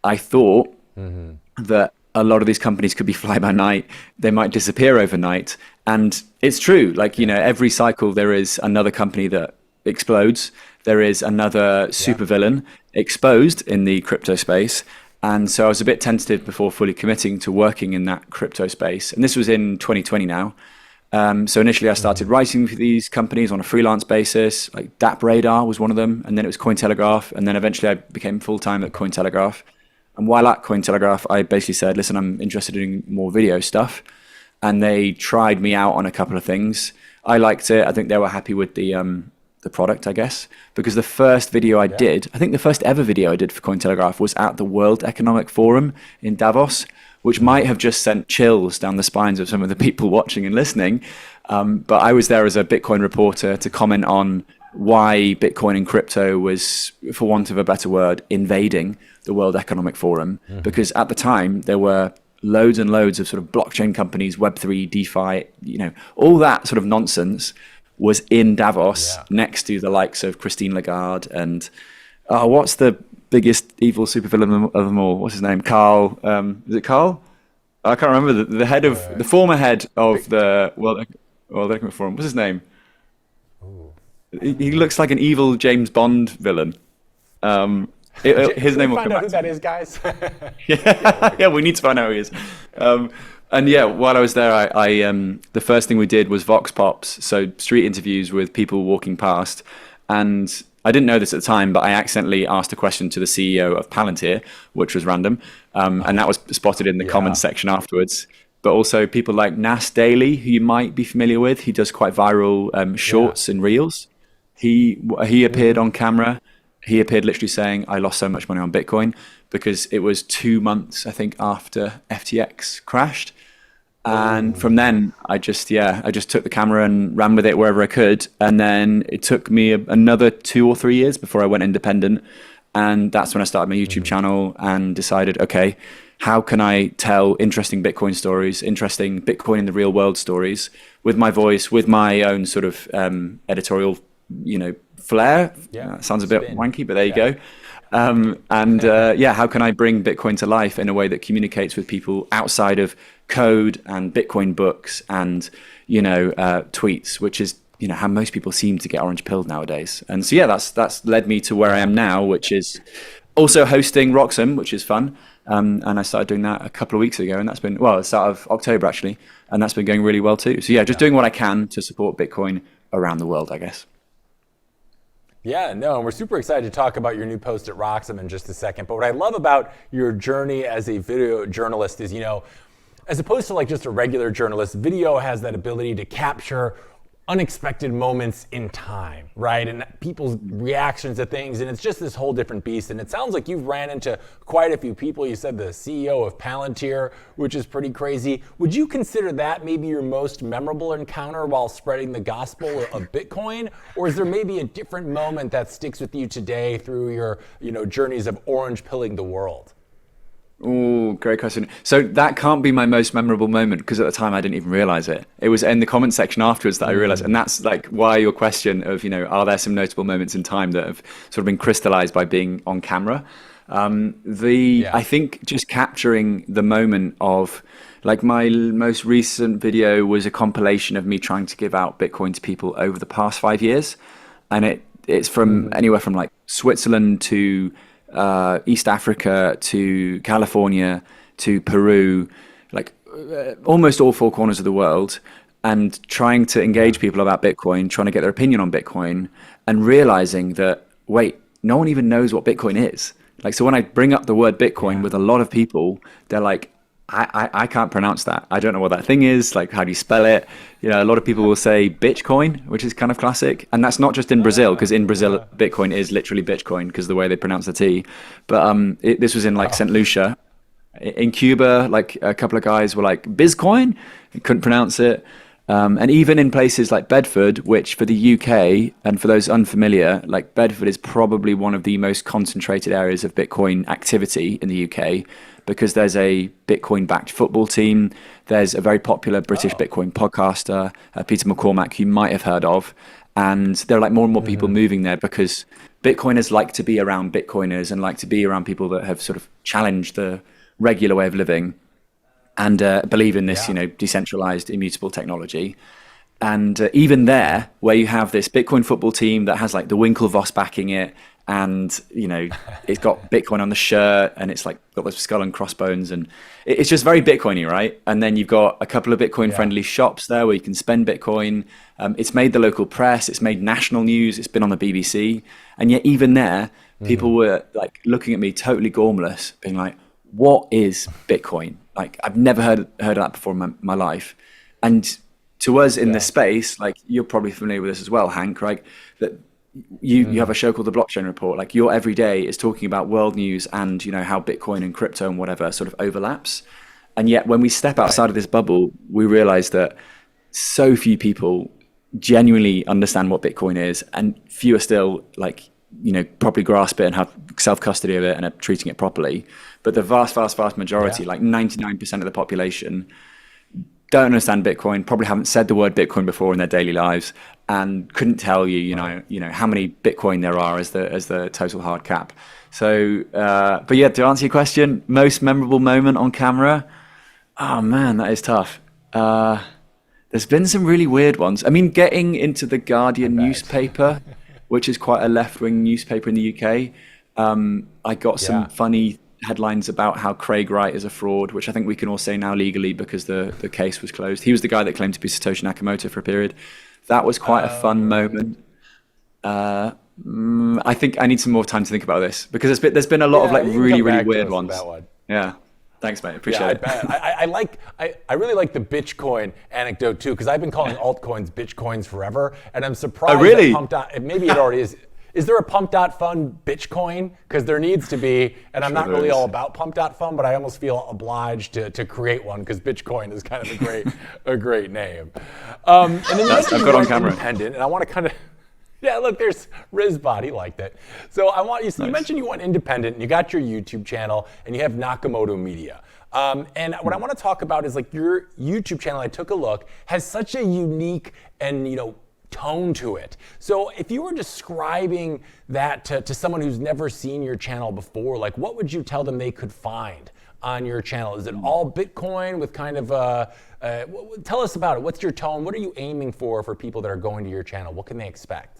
I thought that a lot of these companies could be fly by night. They might disappear overnight. And it's true. Like, every cycle there is another company that explodes. There is another supervillain exposed in the crypto space. And so I was a bit tentative before fully committing to working in that crypto space. And this was in 2020 now. So initially I started writing for these companies on a freelance basis, like DAP Radar was one of them. And then it was Cointelegraph. And then eventually I became full-time at Cointelegraph. And while at Cointelegraph, I basically said, listen, I'm interested in more video stuff. And they tried me out on a couple of things. I liked it. I think they were happy with the product, I guess, because the first video I did, I think the first ever video I did for Cointelegraph was at the World Economic Forum in Davos, which might have just sent chills down the spines of some of the people watching and listening. But I was there as a Bitcoin reporter to comment on why Bitcoin and crypto was, for want of a better word, invading the World Economic Forum. Because at the time there were loads and loads of sort of blockchain companies, Web3, DeFi, all that sort of nonsense was in Davos next to the likes of Christine Lagarde and what's the biggest evil supervillain of them all. What's his name? Carl. Is it Carl? I can't remember the head of the former head of the World Economic Forum. What's his name? He looks like an evil James Bond villain. His name will come back. Find out who that is, guys. Yeah, we need to find out who he is. And yeah, while I was there, I the first thing we did was Vox Pops, so street interviews with people walking past. And I didn't know this at the time, but I accidentally asked a question to the CEO of Palantir, which was random, and that was spotted in the comments section afterwards. But also people like Nas Daily, who you might be familiar with. He does quite viral shorts and reels. He appeared on camera. He appeared literally saying, I lost so much money on Bitcoin, because it was 2 months, I think, after FTX crashed. And from then, I just took the camera and ran with it wherever I could. And then it took me another 2 or 3 years before I went independent. And that's when I started my YouTube channel and decided, okay, how can I tell interesting Bitcoin stories, interesting Bitcoin in the real world stories with my voice, with my own sort of editorial, flair. Sounds a bit wanky, but there you go. How can I bring Bitcoin to life in a way that communicates with people outside of code and Bitcoin books and, tweets, which is, how most people seem to get orange pilled nowadays. And so, that's led me to where I am now, which is also hosting Roxom, which is fun. And I started doing that a couple of weeks ago, and that's been, the start of October actually. And that's been going really well too. So just doing what I can to support Bitcoin around the world, I guess. Yeah, no, and we're super excited to talk about your new post at Roxom in just a second. But what I love about your journey as a video journalist is, as opposed to like just a regular journalist, video has that ability to capture unexpected moments in time, right? And people's reactions to things, and it's just this whole different beast. And it sounds like you've ran into quite a few people. You said the CEO of Palantir, which is pretty crazy. Would you consider that maybe your most memorable encounter while spreading the gospel of Bitcoin? Or is there maybe a different moment that sticks with you today through your, journeys of orange pilling the world? Oh, great question. So that can't be my most memorable moment, because at the time I didn't even realize it. It was in the comment section afterwards that I realized. And that's like why your question of, are there some notable moments in time that have sort of been crystallized by being on camera? I think just capturing the moment of, like, my most recent video was a compilation of me trying to give out Bitcoin to people over the past 5 years. And it's from anywhere from like Switzerland to East Africa to California to Peru, like almost all 4 corners of the world, and trying to engage people about Bitcoin, trying to get their opinion on Bitcoin, and realizing that, wait, no one even knows what Bitcoin is. Like, so when I bring up the word Bitcoin with a lot of people, they're like, I can't pronounce that. I don't know what that thing is. Like, how do you spell it? A lot of people will say Bitcoin, which is kind of classic. And that's not just in Brazil, because in Brazil, Bitcoin is literally Bitcoin because the way they pronounce the T. But this was in like St. Lucia. In Cuba, like a couple of guys were like, Bizcoin? Couldn't pronounce it. And even in places like Bedford, which for the UK, and for those unfamiliar, like Bedford is probably one of the most concentrated areas of Bitcoin activity in the UK, because there's a Bitcoin-backed football team. There's a very popular British Bitcoin podcaster, Peter McCormack, who you might have heard of. And there are like more and more people moving there, because Bitcoiners like to be around Bitcoiners and like to be around people that have sort of challenged the regular way of living and believe in this, decentralized, immutable technology. And even there, where you have this Bitcoin football team that has like the Winklevoss backing it, and it's got Bitcoin on the shirt, and it's like got the skull and crossbones, and it's just very Bitcoiny, right? And then you've got a couple of Bitcoin friendly shops there where you can spend Bitcoin. It's made the local press, it's made national news, it's been on the BBC, and yet even there, people were like looking at me totally gormless, being like, "What is Bitcoin?" Like, I've never heard of that before in my life. And to us in this space, like, you're probably familiar with this as well, Hank, right? That you have a show called The Blockchain Report. Like, your everyday is talking about world news and, how Bitcoin and crypto and whatever sort of overlaps. And yet when we step outside of this bubble, we realize that so few people genuinely understand what Bitcoin is, and fewer still, like, properly grasp it and have self-custody of it and are treating it properly. But the vast majority, like 99% of the population, don't understand Bitcoin, probably haven't said the word Bitcoin before in their daily lives, and couldn't tell you, you know how many Bitcoin there are as the total hard cap. So, but yeah, to answer your question, most memorable moment on camera. Oh man, that is tough. There's been some really weird ones. I mean, getting into the Guardian newspaper, which is quite a left-wing newspaper in the UK. I got some funny headlines about how Craig Wright is a fraud, which I think we can all say now legally because the case was closed. He was the guy that claimed to be Satoshi Nakamoto for a period. That was quite a fun moment. I think I need some more time to think about this because there's been a lot of like really weird ones. Yeah. Thanks, mate. Appreciate it. I really like the Bitcoin anecdote too, because I've been calling altcoins Bitcoins forever, and I'm surprised. Oh, really? Maybe it already is. Is there a Pump.Fun Bitcoin? Because there needs to be, and I'm not really all about Pump.Fun, but I almost feel obliged to create one because Bitcoin is kind of a great name. And then you mentioned you went independent, and I want to kind of. Yeah, look, there's Riz Body liked it. So I want you. You mentioned you went independent, and you got your YouTube channel, and you have Nakamoto Media. And what I want to talk about is like your YouTube channel. I took a look, has such a unique and tone to it. So if you were describing that to someone who's never seen your channel before, like what would you tell them they could find on your channel? Is it all Bitcoin with kind of tell us about it. What's your tone? What are you aiming for people that are going to your channel? What can they expect?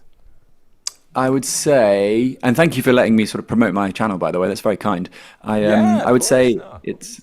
I would say, and thank you for letting me sort of promote my channel, by the way. That's very kind. I would say it's,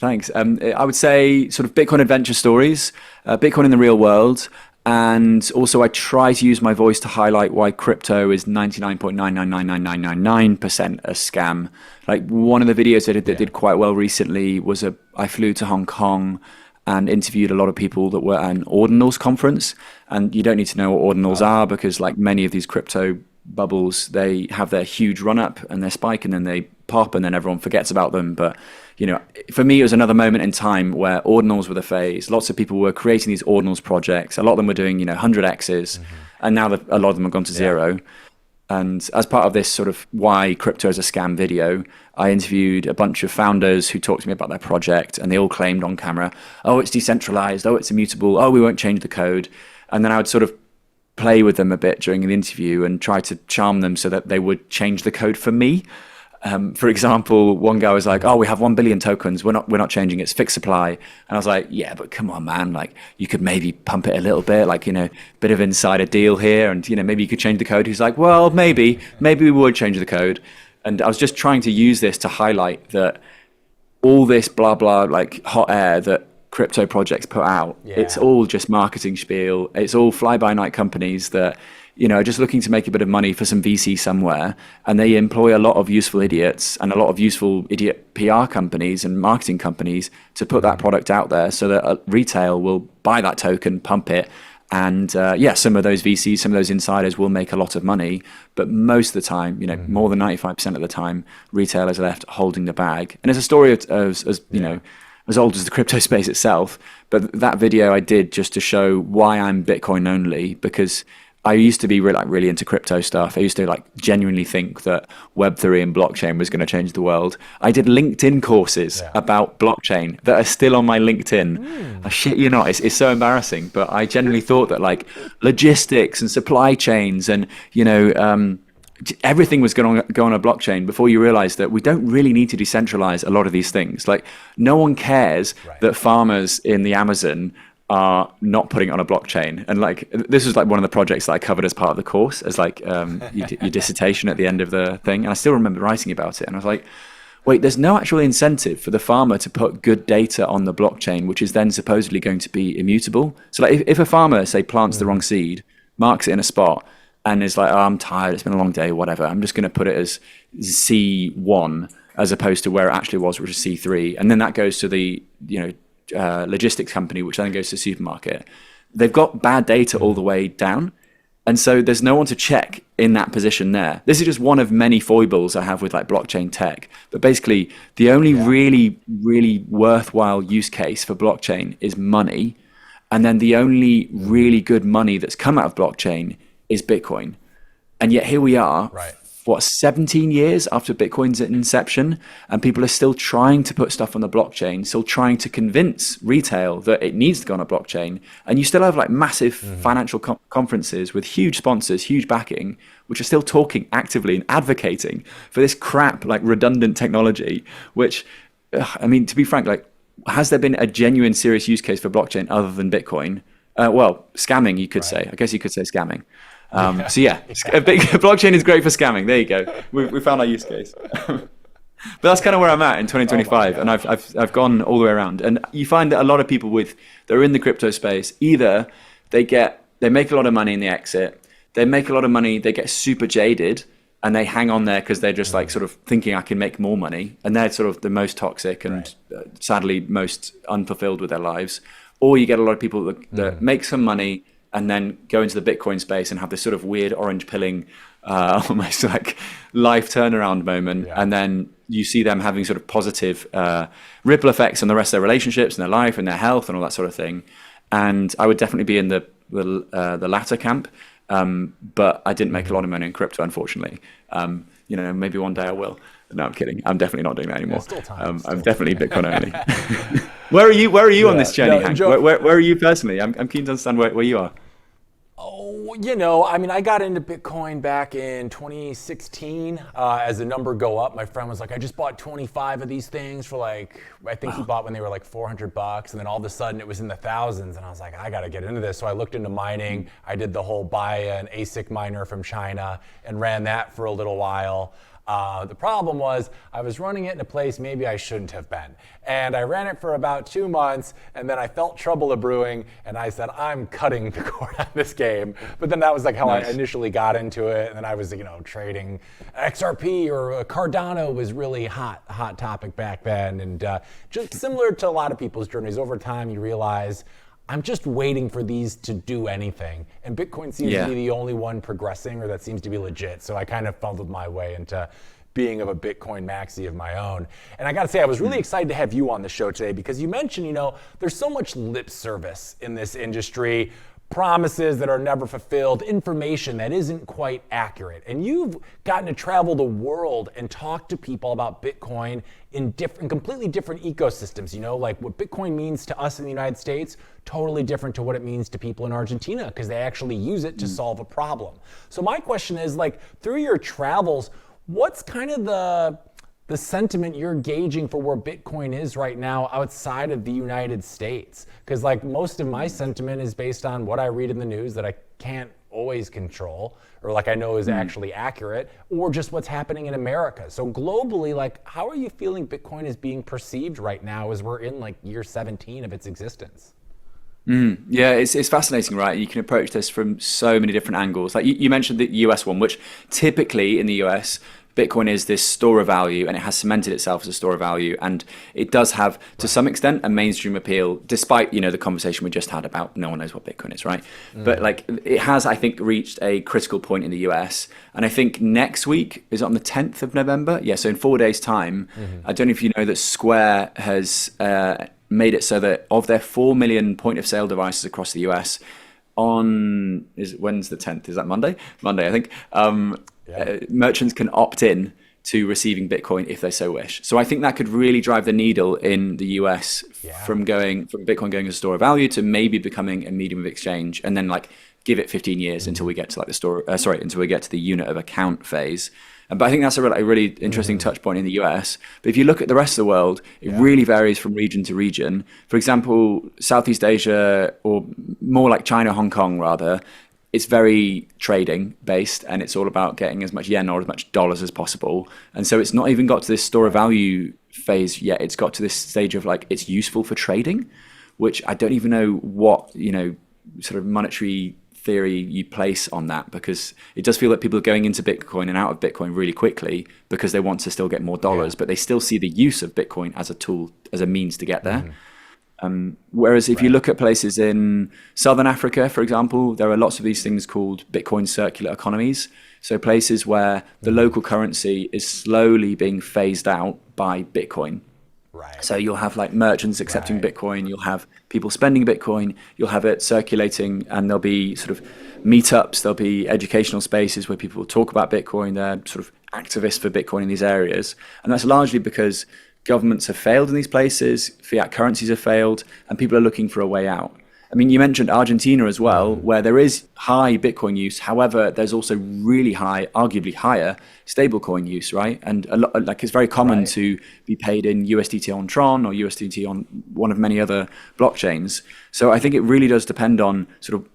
thanks. I would say sort of Bitcoin adventure stories, Bitcoin in the real world. And also I try to use my voice to highlight why crypto is 99.9999999% a scam. Like one of the videos I did that did quite well recently was I flew to Hong Kong and interviewed a lot of people that were at an ordinals conference. And you don't need to know what ordinals are because like many of these crypto bubbles, they have their huge run up and their spike and then they pop and then everyone forgets about them. But for me, it was another moment in time where ordinals were the phase. Lots of people were creating these ordinals projects. A lot of them were doing 100x's, and now a lot of them have gone to zero. And as part of this sort of why crypto is a scam video, I interviewed a bunch of founders who talked to me about their project, and they all claimed on camera, oh, it's decentralized, oh, it's immutable, oh, we won't change the code. And then I would sort of play with them a bit during the interview and try to charm them so that they would change the code for me. For example, one guy was like, oh, we have 1 billion tokens. We're not changing it. It's fixed supply. And I was like, yeah, but come on, man. Like you could maybe pump it a little bit, like, bit of insider deal here. And, maybe you could change the code. He's like, well, maybe we would change the code. And I was just trying to use this to highlight that all this blah, blah, like hot air that crypto projects put out, it's all just marketing spiel. It's all fly-by-night companies that, are just looking to make a bit of money for some VC somewhere, and they employ a lot of useful idiots and a lot of useful idiot PR companies and marketing companies to put that product out there so that retail will buy that token, pump it, and some of those VCs, some of those insiders will make a lot of money, but most of the time, more than 95% of the time, retail is left holding the bag. And it's a story as old as the crypto space itself, but that video I did just to show why I'm Bitcoin only, because I used to be really into crypto stuff. I used to genuinely think that Web3 and blockchain was going to change the world. I did LinkedIn courses about blockchain that are still on my LinkedIn. I shit you not, it's so embarrassing. But I genuinely thought that logistics and supply chains and everything was going to go on a blockchain before you realize that we don't really need to decentralize a lot of these things. Like no one cares that farmers in the Amazon are not putting it on a blockchain. And this was one of the projects that I covered as part of the course as your dissertation at the end of the thing. And I still remember writing about it. And I was like, wait, there's no actual incentive for the farmer to put good data on the blockchain, which is then supposedly going to be immutable. So if a farmer, say, plants the wrong seed, marks it in a spot, and is like, oh, I'm tired, it's been a long day, whatever, I'm just going to put it as C1 as opposed to where it actually was, which is C3. And then that goes to the, logistics company, which then goes to the supermarket. They've got bad data all the way down. And so there's no one to check in that position there. This is just one of many foibles I have with blockchain tech. But basically, the only really, really worthwhile use case for blockchain is money. And then the only really good money that's come out of blockchain is Bitcoin. And yet here we are, 17 years after Bitcoin's inception, and people are still trying to put stuff on the blockchain, still trying to convince retail that it needs to go on a blockchain. And you still have like massive financial conferences with huge sponsors, huge backing, which are still talking actively and advocating for this crap, like redundant technology, which, I mean, to be frank, like, has there been a genuine serious use case for blockchain other than Bitcoin? Well, scamming, you could say. I guess you could say scamming. So yeah, blockchain is great for scamming. There you go. We found our use case. But that's kind of where I'm at in 2025, and I've gone all the way around. And you find that a lot of people that are in the crypto space, either they make a lot of money and they exit, they make a lot of money, they get super jaded, and they hang on there because they're just like sort of thinking I can make more money, and they're sort of the most toxic and sadly most unfulfilled with their lives. Or you get a lot of people that make some money and then go into the Bitcoin space and have this sort of weird orange pilling, almost like life turnaround moment. Yeah. And then you see them having sort of positive ripple effects on the rest of their relationships and their life and their health and all that sort of thing. And I would definitely be in the latter camp. But I didn't make a lot of money in crypto, unfortunately. Maybe one day I will. No, I'm kidding. I'm definitely not doing that anymore. I'm definitely Bitcoin only. Where are you on this journey, Hank? Where are you personally? I'm keen to understand where you are. Oh, I mean, I got into Bitcoin back in 2016 as the number go up. My friend was like, I just bought 25 of these things for like, I think he bought when they were like $400. And then all of a sudden it was in the thousands. And I was like, I got to get into this. So I looked into mining. I did the whole buy an ASIC miner from China and ran that for a little while. The problem was I was running it in a place maybe I shouldn't have been. And I ran it for about 2 months, and then I felt trouble brewing, and I said, I'm cutting the cord on this game. But then that was like how I initially got into it, and then I was, trading XRP or Cardano was really hot topic back then. And just similar to a lot of people's journeys, over time you realize I'm just waiting for these to do anything. And Bitcoin seems to be the only one progressing, or that seems to be legit. So I kind of funneled my way into being of a Bitcoin maxi of my own. And I gotta say, I was really excited to have you on the show today because you mentioned, there's so much lip service in this industry, promises that are never fulfilled, information that isn't quite accurate. And you've gotten to travel the world and talk to people about Bitcoin in completely different ecosystems. Like what Bitcoin means to us in the United States, totally different to what it means to people in Argentina because they actually use it to solve a problem. So my question is, like, through your travels, what's kind of the sentiment you're gauging for where Bitcoin is right now outside of the United States? Because like most of my sentiment is based on what I read in the news that I can't always control, or like I know is actually accurate, or just what's happening in America. So globally, like, how are you feeling Bitcoin is being perceived right now as we're in like year 17 of its existence? Yeah, it's fascinating, right? You can approach this from so many different angles. Like you mentioned the US one, which typically in the US, Bitcoin is this store of value, and it has cemented itself as a store of value, and it does have to some extent a mainstream appeal, despite the conversation we just had about no one knows what Bitcoin is, right? But like it has, I think, reached a critical point in the US, and I think next week is it on the 10th of November. Yeah, so in 4 days' time, I don't know if you know that Square has made it so that of their 4 million point of sale devices across the US, when's the 10th? Is that Monday? Monday, I think. Merchants can opt in to receiving Bitcoin if they so wish. So I think that could really drive the needle in the US from Bitcoin going as a store of value to maybe becoming a medium of exchange, and then like give it 15 years until we get to like until we get to the unit of account phase. But I think that's a really interesting touch point in the US. But if you look at the rest of the world, it really varies from region to region. For example, Southeast Asia, or more like China, Hong Kong rather, it's very trading based, and it's all about getting as much yen or as much dollars as possible. And so it's not even got to this store of value phase yet. It's got to this stage of like, it's useful for trading, which I don't even know what, sort of monetary theory you place on that, because it does feel like people are going into Bitcoin and out of Bitcoin really quickly because they want to still get more dollars, but they still see the use of Bitcoin as a tool, as a means to get there. Whereas if you look at places in Southern Africa, for example, there are lots of these things called Bitcoin circular economies. So places where the local currency is slowly being phased out by Bitcoin. Right. So you'll have like merchants accepting Bitcoin, you'll have people spending Bitcoin, you'll have it circulating, and there'll be sort of meetups, there'll be educational spaces where people will talk about Bitcoin. They're sort of activists for Bitcoin in these areas. And that's largely because governments have failed in these places, fiat currencies have failed, and people are looking for a way out. I mean, you mentioned Argentina as well, where there is high Bitcoin use. However, there's also really high, arguably higher, stablecoin use, right? And a lot, like it's very common to be paid in USDT on Tron or USDT on one of many other blockchains. So I think it really does depend on sort of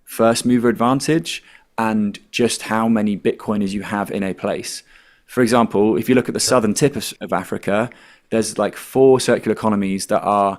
first mover advantage and just how many Bitcoiners you have in a place. For example, if you look at the southern tip of Africa, there's like 4 circular economies that are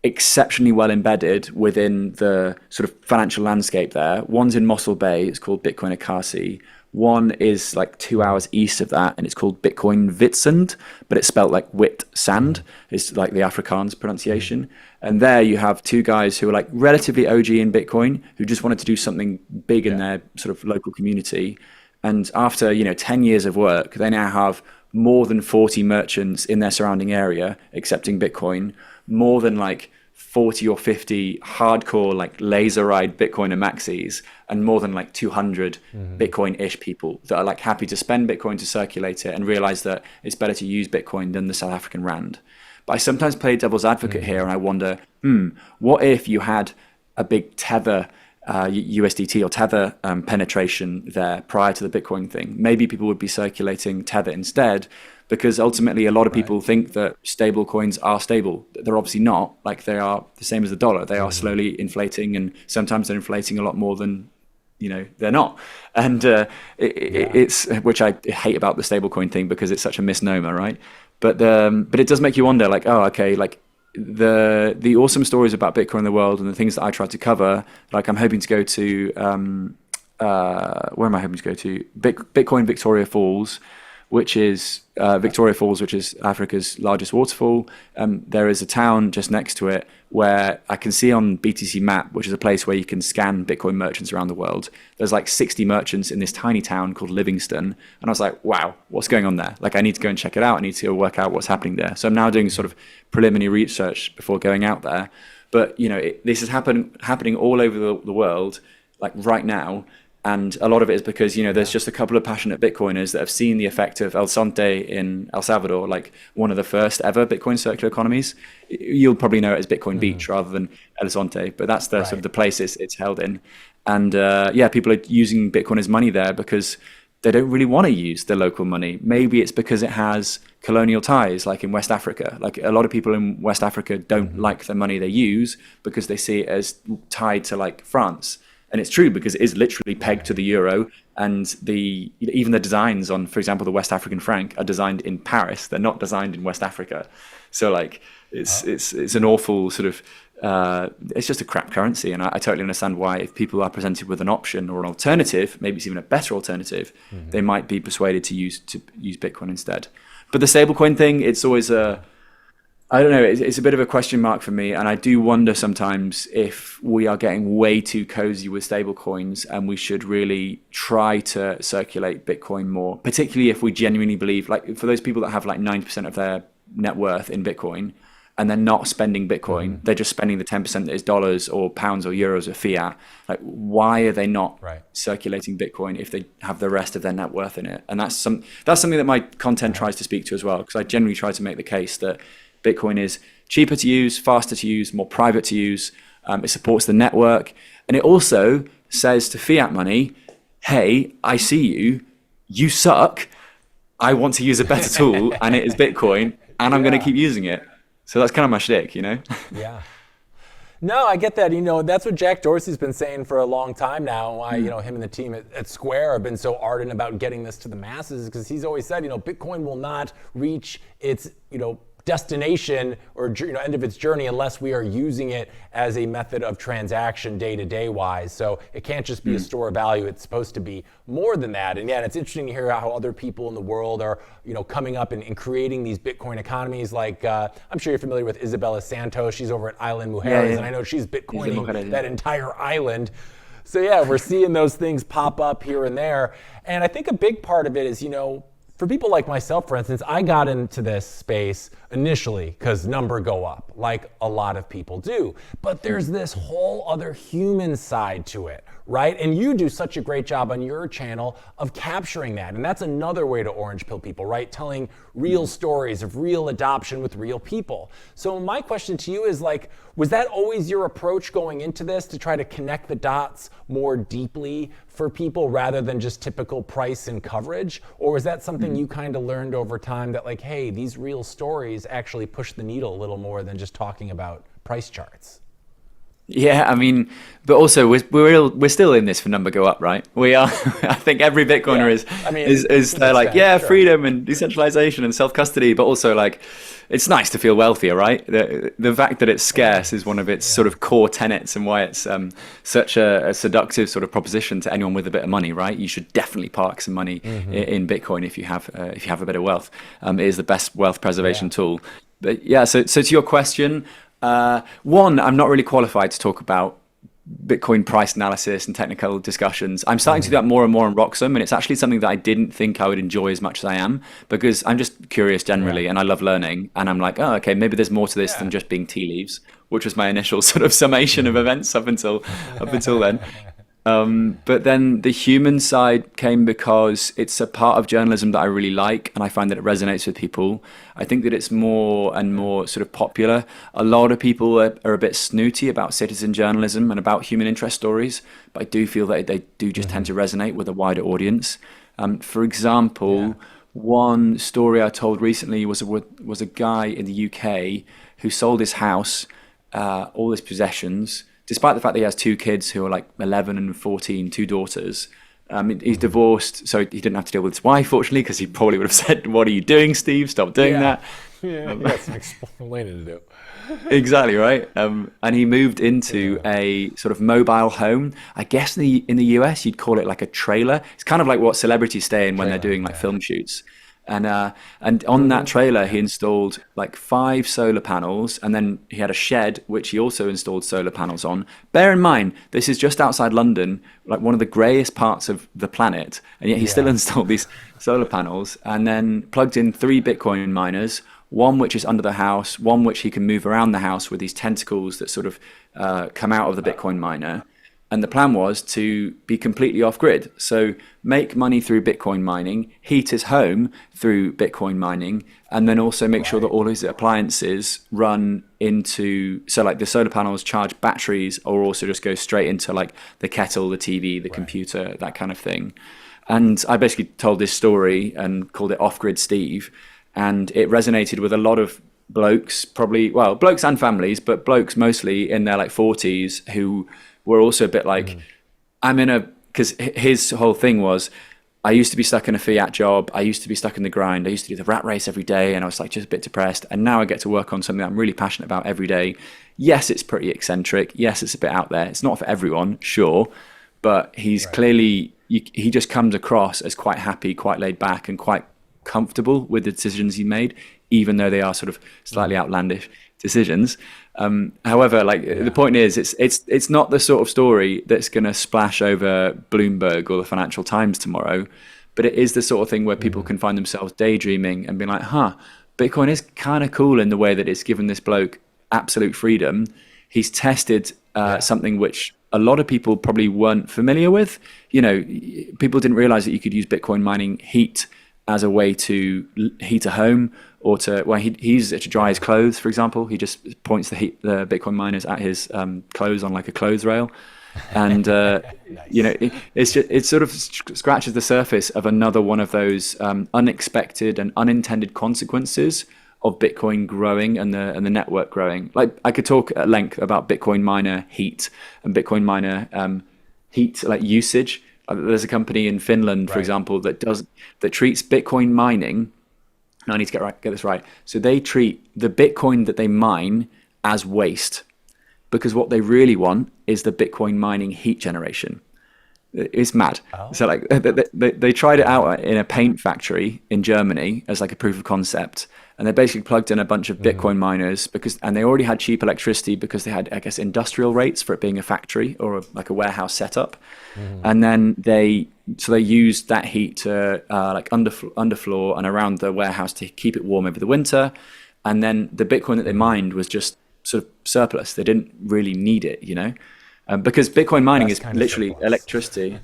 exceptionally well embedded within the sort of financial landscape there. One's in Mossel Bay, it's called Bitcoin Akasi. One is like 2 hours east of that, and it's called Bitcoin Vitsand, but it's spelt like wit sand, is like the Afrikaans pronunciation. And there you have 2 guys who are like relatively OG in Bitcoin, who just wanted to do something big in their sort of local community. And after, 10 years of work, they now have more than 40 merchants in their surrounding area accepting Bitcoin, more than like 40 or 50 hardcore like laser ride Bitcoiner maxis, and more than like 200 Bitcoin-ish people that are like happy to spend Bitcoin to circulate it and realize that it's better to use Bitcoin than the South African rand. But I sometimes play devil's advocate here, and I wonder, what if you had a big Tether USDT or Tether penetration there prior to the Bitcoin thing? Maybe people would be circulating Tether instead, because ultimately a lot of people think that stable coins are stable. They're obviously not. Like, they are the same as the dollar. They are slowly inflating, and sometimes they're inflating a lot more than they're not. And it's, which I hate about the stablecoin thing, because it's such a misnomer, right? But it does make you wonder, like, oh, okay, like the awesome stories about Bitcoin in the world and the things that I try to cover. Like, I'm hoping to go to where am I hoping to go to? Bitcoin Victoria Falls, which is Africa's largest waterfall. There is a town just next to it where I can see on BTC Map, which is a place where you can scan Bitcoin merchants around the world. There's like 60 merchants in this tiny town called Livingston. And I was like, wow, what's going on there? Like, I need to go and check it out. I need to go work out what's happening there. So I'm now doing sort of preliminary research before going out there. But, this is happening all over the world, like right now. And a lot of it is because, there's just a couple of passionate Bitcoiners that have seen the effect of El Sonte in El Salvador, like one of the first ever Bitcoin circular economies. You'll probably know it as Bitcoin Beach rather than El Sonte, but that's the sort of the place it's held in. And people are using Bitcoin as money there because they don't really want to use the local money. Maybe it's because it has colonial ties, like in West Africa. Like, a lot of people in West Africa don't like the money they use because they see it as tied to like France. And it's true, because it is literally pegged to the euro, and even the designs on, for example, the West African franc are designed in Paris. They're not designed in West Africa. So like it's an awful sort of it's just a crap currency. And I totally understand why, if people are presented with an option or an alternative, maybe it's even a better alternative, they might be persuaded to use Bitcoin instead. But the stablecoin thing, it's always I don't know, it's a bit of a question mark for me, and I do wonder sometimes if we are getting way too cozy with stablecoins, and we should really try to circulate Bitcoin more, particularly if we genuinely believe, like, for those people that have like 90% of their net worth in Bitcoin, and they're not spending Bitcoin, they're just spending the 10% that is dollars or pounds or euros or fiat. Like, why are they not circulating Bitcoin if they have the rest of their net worth in it? And that's something that my content tries to speak to as well, because I generally try to make the case that Bitcoin is cheaper to use, faster to use, more private to use. It supports the network. And it also says to fiat money, hey, I see you suck. I want to use a better tool, and it is Bitcoin, and I'm going to keep using it. So that's kind of my shtick, Yeah. No, I get that. That's what Jack Dorsey's been saying for a long time now. Why, him and the team at Square have been so ardent about getting this to the masses, because he's always said, Bitcoin will not reach its, destination or end of its journey unless we are using it as a method of transaction day-to-day wise. So it can't just be a store of value. It's supposed to be more than that. And it's interesting to hear how other people in the world are coming up and creating these Bitcoin economies. Like I'm sure you're familiar with Isabella Santos. She's over at Island Mujeres, and I know she's Bitcoining that entire island. So we're seeing those things pop up here and there. And I think a big part of it is For people like myself, for instance, I got into this space initially because number go up, like a lot of people do. But there's this whole other human side to it, right? And you do such a great job on your channel of capturing that. And that's another way to orange pill people, right? Telling real stories of real adoption with real people. So my question to you is like, was that always your approach going into this, to try to connect the dots more deeply for people rather than just typical price and coverage? Or was that something you kind of learned over time, that like, hey, these real stories actually push the needle a little more than just talking about price charts? Yeah, I mean, but also we're still in this for number go up, right? We are. I think every Bitcoiner is they're like, yeah, sure, freedom and decentralization and self custody, but also like, it's nice to feel wealthier, right? The fact that it's scarce is one of its sort of core tenets, and why it's such a seductive sort of proposition to anyone with a bit of money, right? You should definitely park some money in Bitcoin if you have a bit of wealth. It is the best wealth preservation tool. But yeah, so to your question. One, I'm not really qualified to talk about Bitcoin price analysis and technical discussions. I'm starting to do that more and more on Roxom, and it's actually something that I didn't think I would enjoy as much as I am, because I'm just curious generally, and I love learning, and I'm like, oh, okay, maybe there's more to this than just being tea leaves, which was my initial sort of summation of events up until then. But then the human side came because it's a part of journalism that I really like, and I find that it resonates with people. I think that it's more and more sort of popular. A lot of people are a bit snooty about citizen journalism and about human interest stories, but I do feel that they do just tend to resonate with a wider audience. For example, one story I told recently was a guy in the UK who sold his house, all his possessions, despite the fact that he has two kids who are like 11 and 14, two daughters. He's divorced, so he didn't have to deal with his wife, fortunately, because he probably would have said, what are you doing, Steve? Stop doing that. Yeah, you got some explaining to do. Exactly, right? And he moved into a sort of mobile home. I guess in the US, you'd call it like a trailer. It's kind of like what celebrities stay in when they're doing like film shoots. And on that trailer, he installed like 5 solar panels, and then he had a shed, which he also installed solar panels on. Bear in mind, this is just outside London, like one of the greyest parts of the planet, and yet he still installed these solar panels, and then plugged in 3 Bitcoin miners, one which is under the house, one which he can move around the house with these tentacles that sort of come out of the Bitcoin miner. And the plan was to be completely off-grid. So make money through Bitcoin mining, heat his home through Bitcoin mining, and then also make sure that all his appliances run into, so like the solar panels charge batteries, or also just go straight into like the kettle, the TV, the computer, that kind of thing. And I basically told this story and called it Off-Grid Steve. And it resonated with a lot of blokes, probably, well, blokes and families, but blokes mostly in their like 40s who were also a bit like, because his whole thing was, I used to be stuck in a fiat job, I used to be stuck in the grind, I used to do the rat race every day, and I was like just a bit depressed, and now I get to work on something that I'm really passionate about every day. Yes, it's pretty eccentric, yes, it's a bit out there, it's not for everyone, sure, but he's clearly, he just comes across as quite happy, quite laid back, and quite comfortable with the decisions he made, even though they are sort of slightly outlandish decisions. However, the point is, it's not the sort of story that's going to splash over Bloomberg or the Financial Times tomorrow, but it is the sort of thing where people can find themselves daydreaming and be like, Bitcoin is kind of cool in the way that it's given this bloke absolute freedom. He's tested something which a lot of people probably weren't familiar with. You know, people didn't realize that you could use Bitcoin mining heat as a way to heat a home, or to, well, he uses it to dry his clothes, for example. He just points the Bitcoin miners at his clothes on like a clothes rail. And, you know, it sort of scratches the surface of another one of those unexpected and unintended consequences of Bitcoin growing and the network growing. Like, I could talk at length about Bitcoin miner heat and Bitcoin miner heat like usage. There's a company in Finland, for example, that treats Bitcoin mining. I need to get this right. So they treat the Bitcoin that they mine as waste, because what they really want is the Bitcoin mining heat generation. It's mad. So like they tried it out in a paint factory in Germany as like a proof of concept, and they basically plugged in a bunch of Bitcoin miners and they already had cheap electricity because they had, I guess, industrial rates for it being a factory or like a warehouse setup. And then they used that heat to like underfloor and around the warehouse to keep it warm over the winter. And then the Bitcoin that they mined was just sort of surplus. They didn't really need it, because Bitcoin mining is literally surplus. Electricity.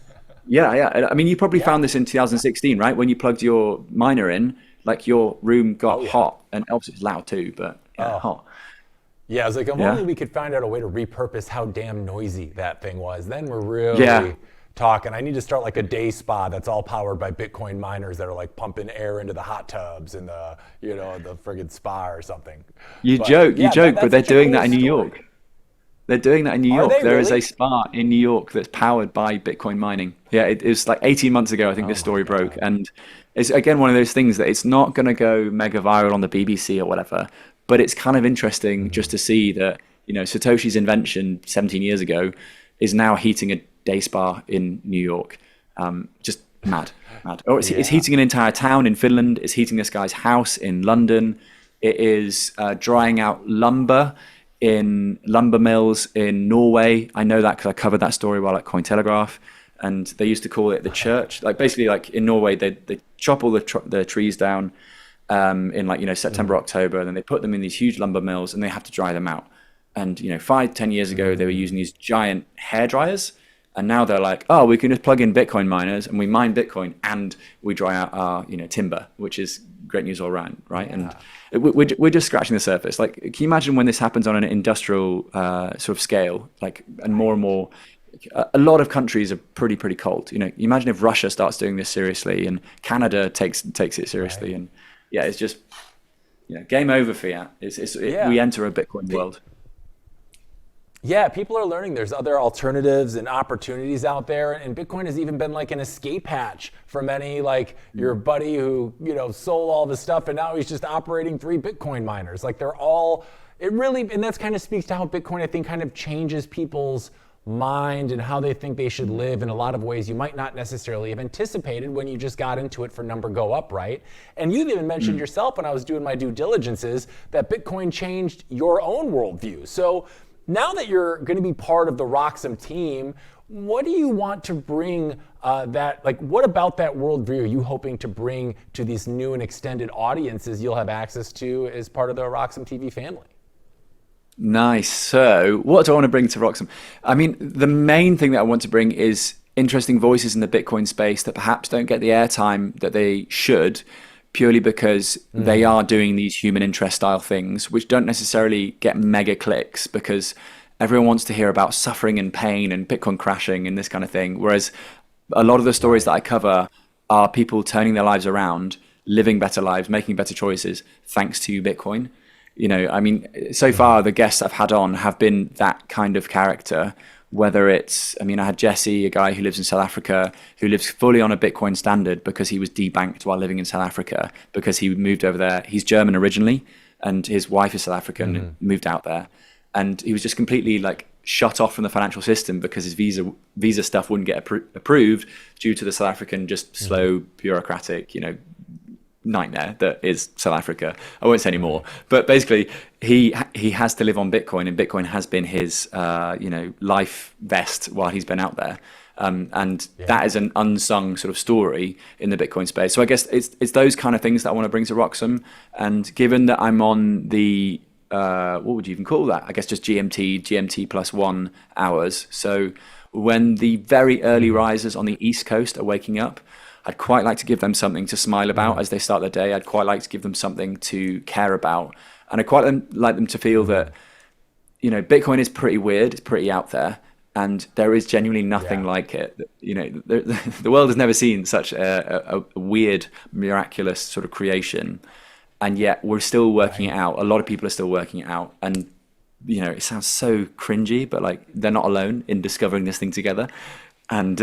Yeah. I mean, you probably found this in 2016, right? When you plugged your miner in, like your room got hot, and obviously it's loud too, but hot. Yeah, I was like, if only we could find out a way to repurpose how damn noisy that thing was. Then we're really talking. I need to start like a day spa that's all powered by Bitcoin miners that are like pumping air into the hot tubs and the friggin' spa or something. You joke, but they're doing that in New York. They're doing that in New York. There is a spa in New York that's powered by Bitcoin mining. Yeah, it was like 18 months ago, I think this story broke. And it's, again, one of those things that it's not going to go mega viral on the BBC or whatever, but it's kind of interesting just to see that, Satoshi's invention 17 years ago is now heating a day spa in New York. Just mad. Or it's heating an entire town in Finland. It's heating this guy's house in London. It is drying out lumber in lumber mills in Norway. I know that because I covered that story while at Cointelegraph, and they used to call it the church. Like basically, like in Norway, they chop all the trees down in September, October, and then they put them in these huge lumber mills, and they have to dry them out. And 5-10 years ago, they were using these giant hair dryers, and now they're like, oh, we can just plug in Bitcoin miners and we mine Bitcoin and we dry out our timber, which is great news all around, right? And we're just scratching the surface. Like, can you imagine when this happens on an industrial sort of scale, like, and more, a lot of countries are pretty cold. You imagine if Russia starts doing this seriously and Canada takes it seriously, and it's just, game over fiat. We enter a Bitcoin world. Yeah, people are learning there's other alternatives and opportunities out there, and Bitcoin has even been like an escape hatch for many, like your buddy who, sold all this stuff and now he's just operating 3 Bitcoin miners. Like and that's kind of speaks to how Bitcoin, I think, kind of changes people's mind and how they think they should live in a lot of ways you might not necessarily have anticipated when you just got into it for number go up, right? And you've even mentioned yourself when I was doing my due diligences that Bitcoin changed your own worldview. So now that you're going to be part of the Roxom team, what do you want to bring what about that worldview are you hoping to bring to these new and extended audiences you'll have access to as part of the RoxomTV family? Nice. So what do I want to bring to Roxom? I mean, the main thing that I want to bring is interesting voices in the Bitcoin space that perhaps don't get the airtime that they should, purely because they are doing these human interest style things, which don't necessarily get mega clicks because everyone wants to hear about suffering and pain and Bitcoin crashing and this kind of thing. Whereas a lot of the stories that I cover are people turning their lives around, living better lives, making better choices, thanks to Bitcoin. So far the guests I've had on have been that kind of character. Whether it's, I had Jesse, a guy who lives in South Africa, who lives fully on a Bitcoin standard because he was debanked while living in South Africa, because he moved over there. He's German originally, and his wife is South African, and moved out there. And he was just completely shut off from the financial system because his visa stuff wouldn't get approved due to the South African just slow, bureaucratic, nightmare that is South Africa. I won't say any more, but basically he has to live on Bitcoin, and Bitcoin has been his life vest while he's been out there, and that is an unsung sort of story in the Bitcoin space. So I guess it's those kind of things that I want to bring to Roxom. And given that I'm on the what would you even call that? I guess just GMT plus 1 hours. So when the very early risers on the East Coast are waking up, I'd quite like to give them something to smile about as they start their day. I'd quite like to give them something to care about. And I'd quite like them to feel that, Bitcoin is pretty weird. It's pretty out there. And there is genuinely nothing like it. The world has never seen such a weird, miraculous sort of creation. And yet we're still working it out. A lot of people are still working it out. And, it sounds so cringy, but they're not alone in discovering this thing together. And,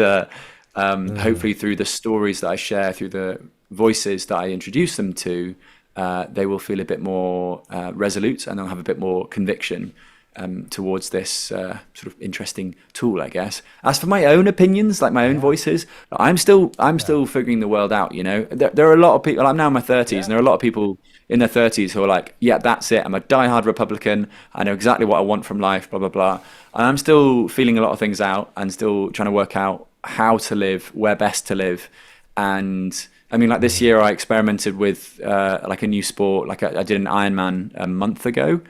hopefully through the stories that I share, through the voices that I introduce them to, they will feel a bit more resolute, and they'll have a bit more conviction. towards this sort of interesting tool, I guess. As for my own opinions, like my own voices, I'm still figuring the world out. You know, there are a lot of people. I'm now in my 30s, and there are a lot of people in their 30s who are like, yeah, that's it. I'm a diehard Republican. I know exactly what I want from life. Blah blah blah. And I'm still feeling a lot of things out, and still trying to work out how to live, where best to live. And I mean, like this year, I experimented with like a new sport. Like I did an Ironman a month ago.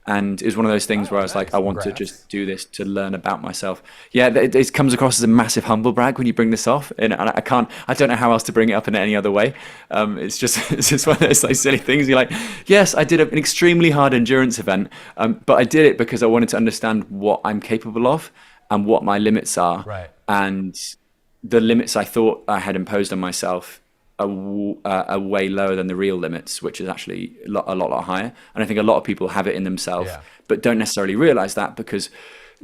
And it was one of those things where I was like, I want to just do this to learn about myself. Yeah, it comes across as a massive humble brag when you bring this off, and I don't know how else to bring it up in any other way. It's just one of those like silly things. You're like, yes, I did an extremely hard endurance event, but I did it because I wanted to understand what I'm capable of and what my limits are. Right. And the limits I thought I had imposed on myself are way lower than the real limits, which is actually a lot higher. And I think a lot of people have it in themselves, but don't necessarily realize that, because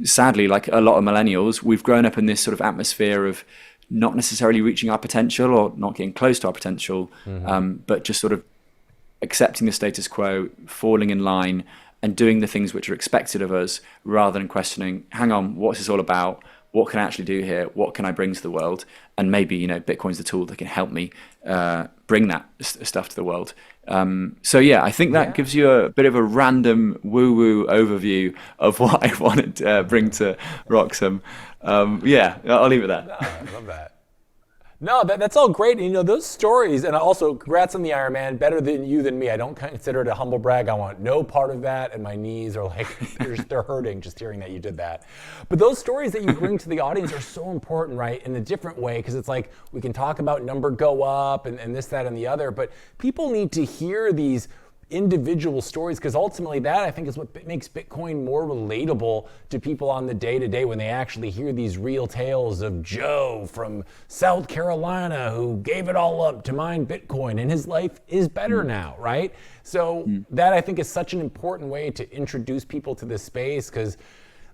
sadly, like a lot of millennials, we've grown up in this sort of atmosphere of not necessarily reaching our potential or not getting close to our potential, but just sort of accepting the status quo, falling in line, and doing the things which are expected of us, rather than questioning, hang on, what's this all about? What can I actually do here? What can I bring to the world? And maybe, you know, Bitcoin's the tool that can help me bring that stuff to the world. So yeah, I think that gives you a bit of a random woo-woo overview of what I wanted to bring to Roxom. Yeah, I'll leave it at that. I love that. No, that's all great. And, you know, those stories, and also congrats on the Ironman, better than you than me. I don't consider it a humble brag. I want no part of that, and my knees are like, they're hurting just hearing that you did that. But those stories that you bring to the audience are so important, right, in a different way, because it's like we can talk about number go up and this, that, and the other, but people need to hear these individual stories, because ultimately that, I think, is what makes Bitcoin more relatable to people on the day-to-day, when they actually hear these real tales of Joe from South Carolina who gave it all up to mine Bitcoin and his life is better now, right? So that, I think, is such an important way to introduce people to this space, because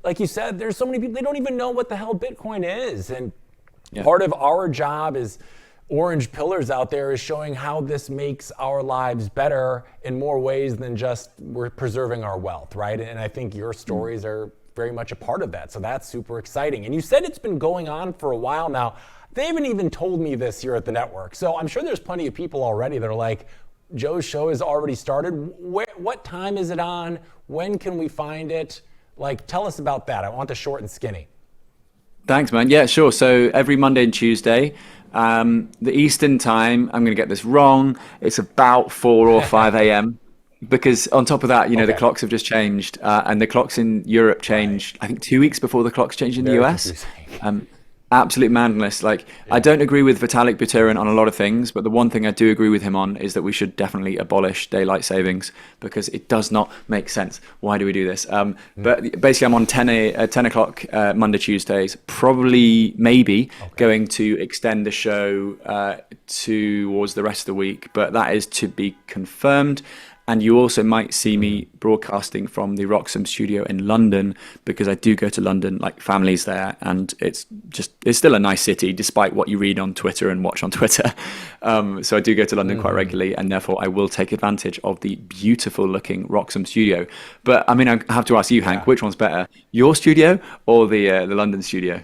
like you said, there's so many people, they don't even know what the hell Bitcoin is. And part of our job is orange pillars out there is showing how this makes our lives better in more ways than just we're preserving our wealth, right? And I think your stories are very much a part of that. So that's super exciting. And you said it's been going on for a while now. They haven't even told me this here at the network. So I'm sure there's plenty of people already that are like, Joe's show has already started. What time is it on? When can we find it? Like, tell us about that. I want the short and skinny. Thanks, man. Yeah, sure. So every Monday and Tuesday, the Eastern time, I'm going to get this wrong, it's about 4 or 5 a.m. Because on top of that, you know, the clocks have just changed, and the clocks in Europe changed, I think, 2 weeks before the clocks changed in the US. Absolute madness. Like, I don't agree with Vitalik Buterin on a lot of things, but the one thing I do agree with him on is that we should definitely abolish daylight savings, because it does not make sense. Why do we do this? But basically, I'm on 10 o'clock Monday, Tuesdays, probably, maybe, going to extend the show towards the rest of the week, but that is to be confirmed. And you also might see me broadcasting from the Roxom studio in London, because I do go to London, like family's there, and it's still a nice city, despite what you read on Twitter and watch on Twitter. So I do go to London quite regularly, and therefore I will take advantage of the beautiful looking Roxom studio. But I mean, I have to ask you, Hank, which one's better, your studio or the London studio?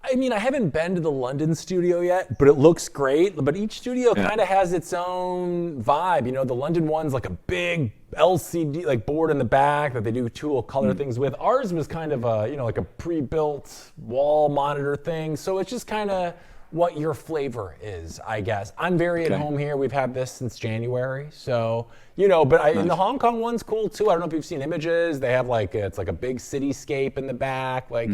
I mean, I haven't been to the London studio yet, but it looks great. But each studio kind of has its own vibe. You know, the London one's like a big LCD like board in the back that they do tool color things with. Ours was kind of a, you know, like a pre-built wall monitor thing. So it's just kind of what your flavor is, I guess. I'm very at home here. We've had this since January. So, you know, but and the Hong Kong one's cool too. I don't know if you've seen images. They have like, it's like a big cityscape in the back. Like,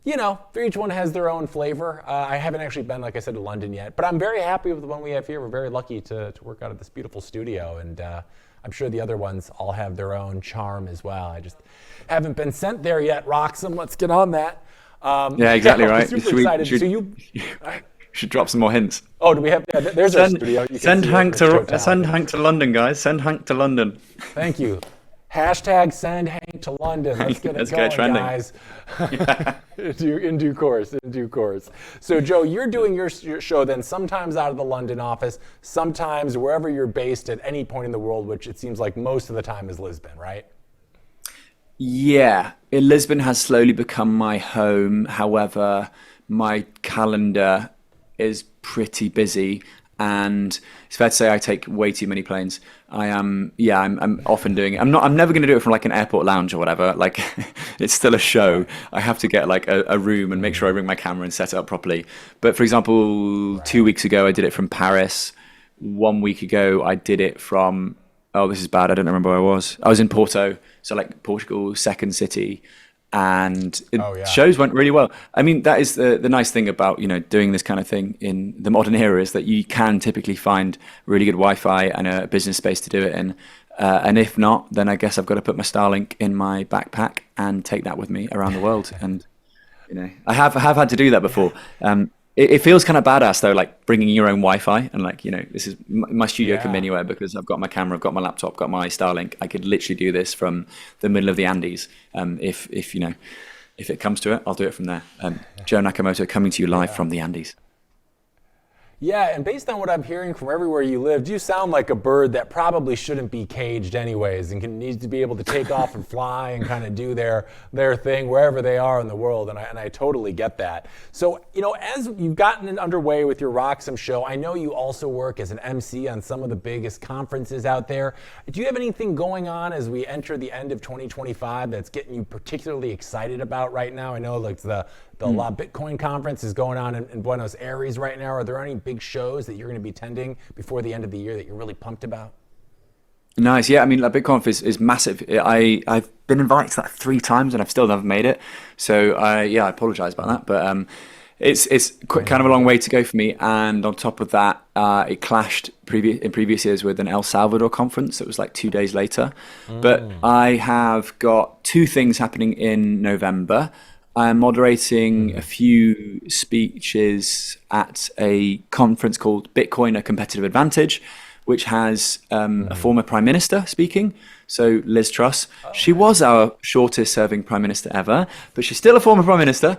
you know, each one has their own flavor. I haven't actually been, like I said, to London yet, but I'm very happy with the one we have here. We're very lucky to work out of this beautiful studio, and I'm sure the other ones all have their own charm as well. I just haven't been sent there yet, Roxom. Let's get on that. Yeah, exactly right. Super excited. So you should drop some more hints. Oh, do we have? Yeah, there's our studio. Send Hank to London, guys. Send Hank to London. Thank you. Hashtag send Hank to London. Let's get it going, guys. in due course. So, Joe, you're doing your show then sometimes out of the London office, sometimes wherever you're based at any point in the world, which it seems like most of the time is Lisbon, right? Yeah, Lisbon has slowly become my home. However, my calendar is pretty busy, and it's fair to say I take way too many planes. I'm often doing it. I'm never going to do it from like an airport lounge or whatever. Like, it's still a show. I have to get like a room and make sure I bring my camera and set it up properly. But for example, 2 weeks ago, I did it from Paris. 1 week ago, I did it from, oh, this is bad. I don't remember where I was. I was in Porto, so like Portugal's second city, and shows went really well. I mean, that is the nice thing about, doing this kind of thing in the modern era, is that you can typically find really good Wi-Fi and a business space to do it in. And if not, then I guess I've got to put my Starlink in my backpack and take that with me around the world. And I have had to do that before. It feels kind of badass though, like bringing your own Wi-Fi, and like, this is my studio can be anywhere because I've got my camera, I've got my laptop, got my Starlink. I could literally do this from the middle of the Andes. If it comes to it, I'll do it from there. Joe Nakamoto coming to you live from the Andes. Yeah, and based on what I'm hearing from everywhere you lived, you sound like a bird that probably shouldn't be caged anyways, and needs to be able to take off and fly and kind of do their thing wherever they are in the world, and I totally get that. So, as you've gotten underway with your Roxom show, I know you also work as an MC on some of the biggest conferences out there. Do you have anything going on as we enter the end of 2025 that's getting you particularly excited about right now? I know like the La Bitcoin conference is going on in Buenos Aires right now. Are there any big shows that you're going to be attending before the end of the year that you're really pumped about? Nice. Yeah, I mean, La Bitcoin is massive. I've been invited to that 3 times and I've still never made it. So I apologize about that. But it's kind of a long way to go for me. And on top of that, it clashed in previous years with an El Salvador conference. It was like 2 days later. But I have got 2 things happening in November. I'm moderating a few speeches at a conference called Bitcoin, A Competitive Advantage, which has a former prime minister speaking. So Liz Truss, she was our shortest serving prime minister ever, but she's still a former prime minister.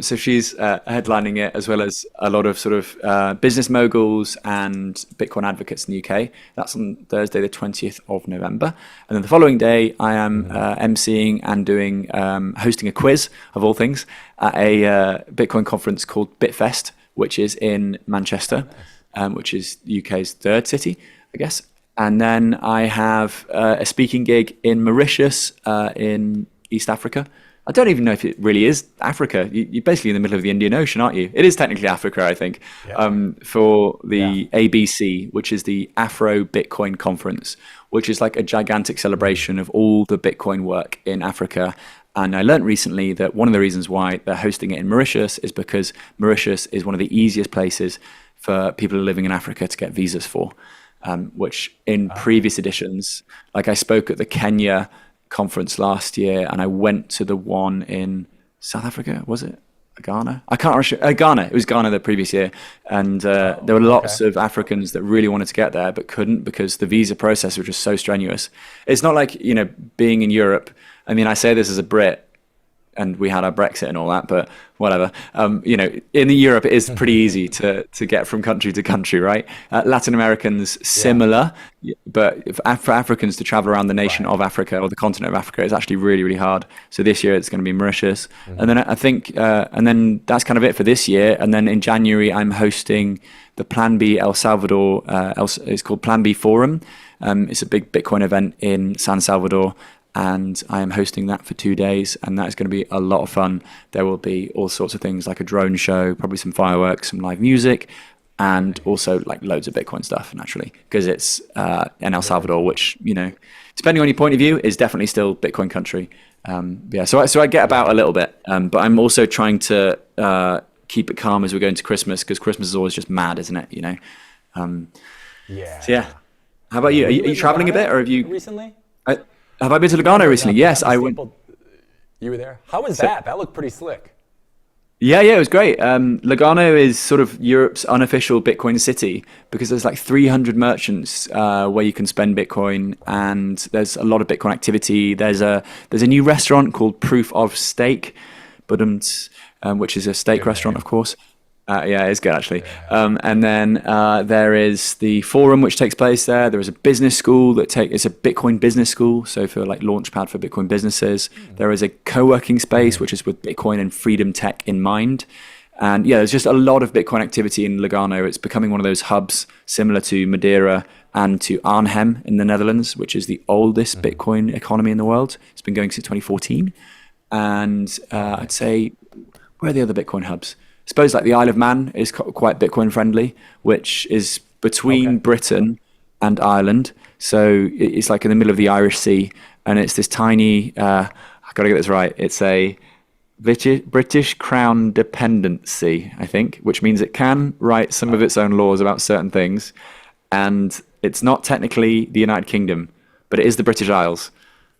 So she's headlining it, as well as a lot of sort of business moguls and Bitcoin advocates in the UK. That's on Thursday, the 20th of November. And then the following day, I am emceeing and hosting a quiz, of all things, at a Bitcoin conference called Bitfest, which is in Manchester, which is the UK's 3rd city, I guess. And then I have a speaking gig in Mauritius in East Africa. I don't even know if it really is Africa. You're basically in the middle of the Indian Ocean, aren't you? It is technically Africa, I think, for the ABC, which is the Afro Bitcoin Conference, which is like a gigantic celebration of all the Bitcoin work in Africa. And I learned recently that one of the reasons why they're hosting it in Mauritius is because Mauritius is one of the easiest places for people living in Africa to get visas for. Which in previous editions, like I spoke at the Kenya conference last year, and I went to the one in South Africa, was it? Ghana? I can't remember. Ghana. It was Ghana the previous year. And there were lots of Africans that really wanted to get there but couldn't because the visa process was just so strenuous. It's not like, being in Europe. I mean, I say this as a Brit, and we had our Brexit and all that, but whatever. In Europe, it is pretty easy to get from country to country, right? Latin Americans, similar, but for Africans to travel around the nation of Africa or the continent of Africa is actually really, really hard. So this year it's going to be Mauritius. And then I think, and then that's kind of it for this year. And then in January, I'm hosting the Plan B El Salvador, it's called Plan B Forum. It's a big Bitcoin event in San Salvador. And I am hosting that for 2 days, and that is going to be a lot of fun. There will be all sorts of things like a drone show, probably some fireworks, some live music, and also like loads of Bitcoin stuff, naturally, because it's in El Salvador, which, depending on your point of view, is definitely still Bitcoin country. So I get about a little bit, but I'm also trying to keep it calm as we go into Christmas, because Christmas is always just mad, isn't it? So yeah. How about you? Are you traveling a bit, or have you recently? Have I been to Lugano recently? Yes, I went. You were there? How was that? That looked pretty slick. Yeah, it was great. Lugano is sort of Europe's unofficial Bitcoin city because there's like 300 merchants where you can spend Bitcoin, and there's a lot of Bitcoin activity. There's a new restaurant called Proof of Steak, which is a steak restaurant, of course. Yeah, it's good actually. And then there is the forum which takes place there. There is a business school it's a Bitcoin business school, so for like launchpad for Bitcoin businesses. There is a co-working space which is with Bitcoin and freedom tech in mind. And yeah, there's just a lot of Bitcoin activity in Lugano. It's becoming one of those hubs similar to Madeira and to Arnhem in the Netherlands, which is the oldest Bitcoin economy in the world. It's been going since 2014. And I'd say, where are the other Bitcoin hubs? I suppose like the Isle of Man is quite Bitcoin friendly, which is between Britain and Ireland. So it's like in the middle of the Irish Sea, and it's this tiny, I've got to get this right, it's a British Crown dependency, I think, which means it can write some of its own laws about certain things. And it's not technically the United Kingdom, but it is the British Isles.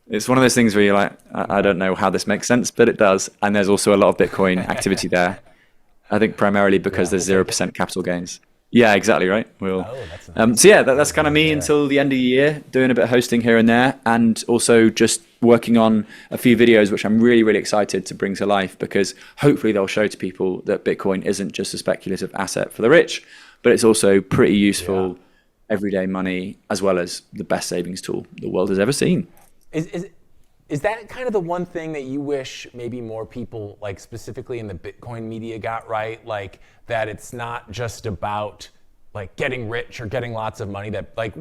It's one of those things where you're like, I don't know how this makes sense, but it does. And there's also a lot of Bitcoin activity there. I think primarily because there's 0% capital gains. Yeah, exactly right. That's nice. So yeah, that's kind of me until the end of the year, doing a bit of hosting here and there, and also just working on a few videos which I'm really, really excited to bring to life, because hopefully they'll show to people that Bitcoin isn't just a speculative asset for the rich, but it's also pretty useful everyday money, as well as the best savings tool the world has ever seen. Is that kind of the one thing that you wish maybe more people, like specifically in the Bitcoin media, got right? Like that it's not just about like getting rich or getting lots of money. That like,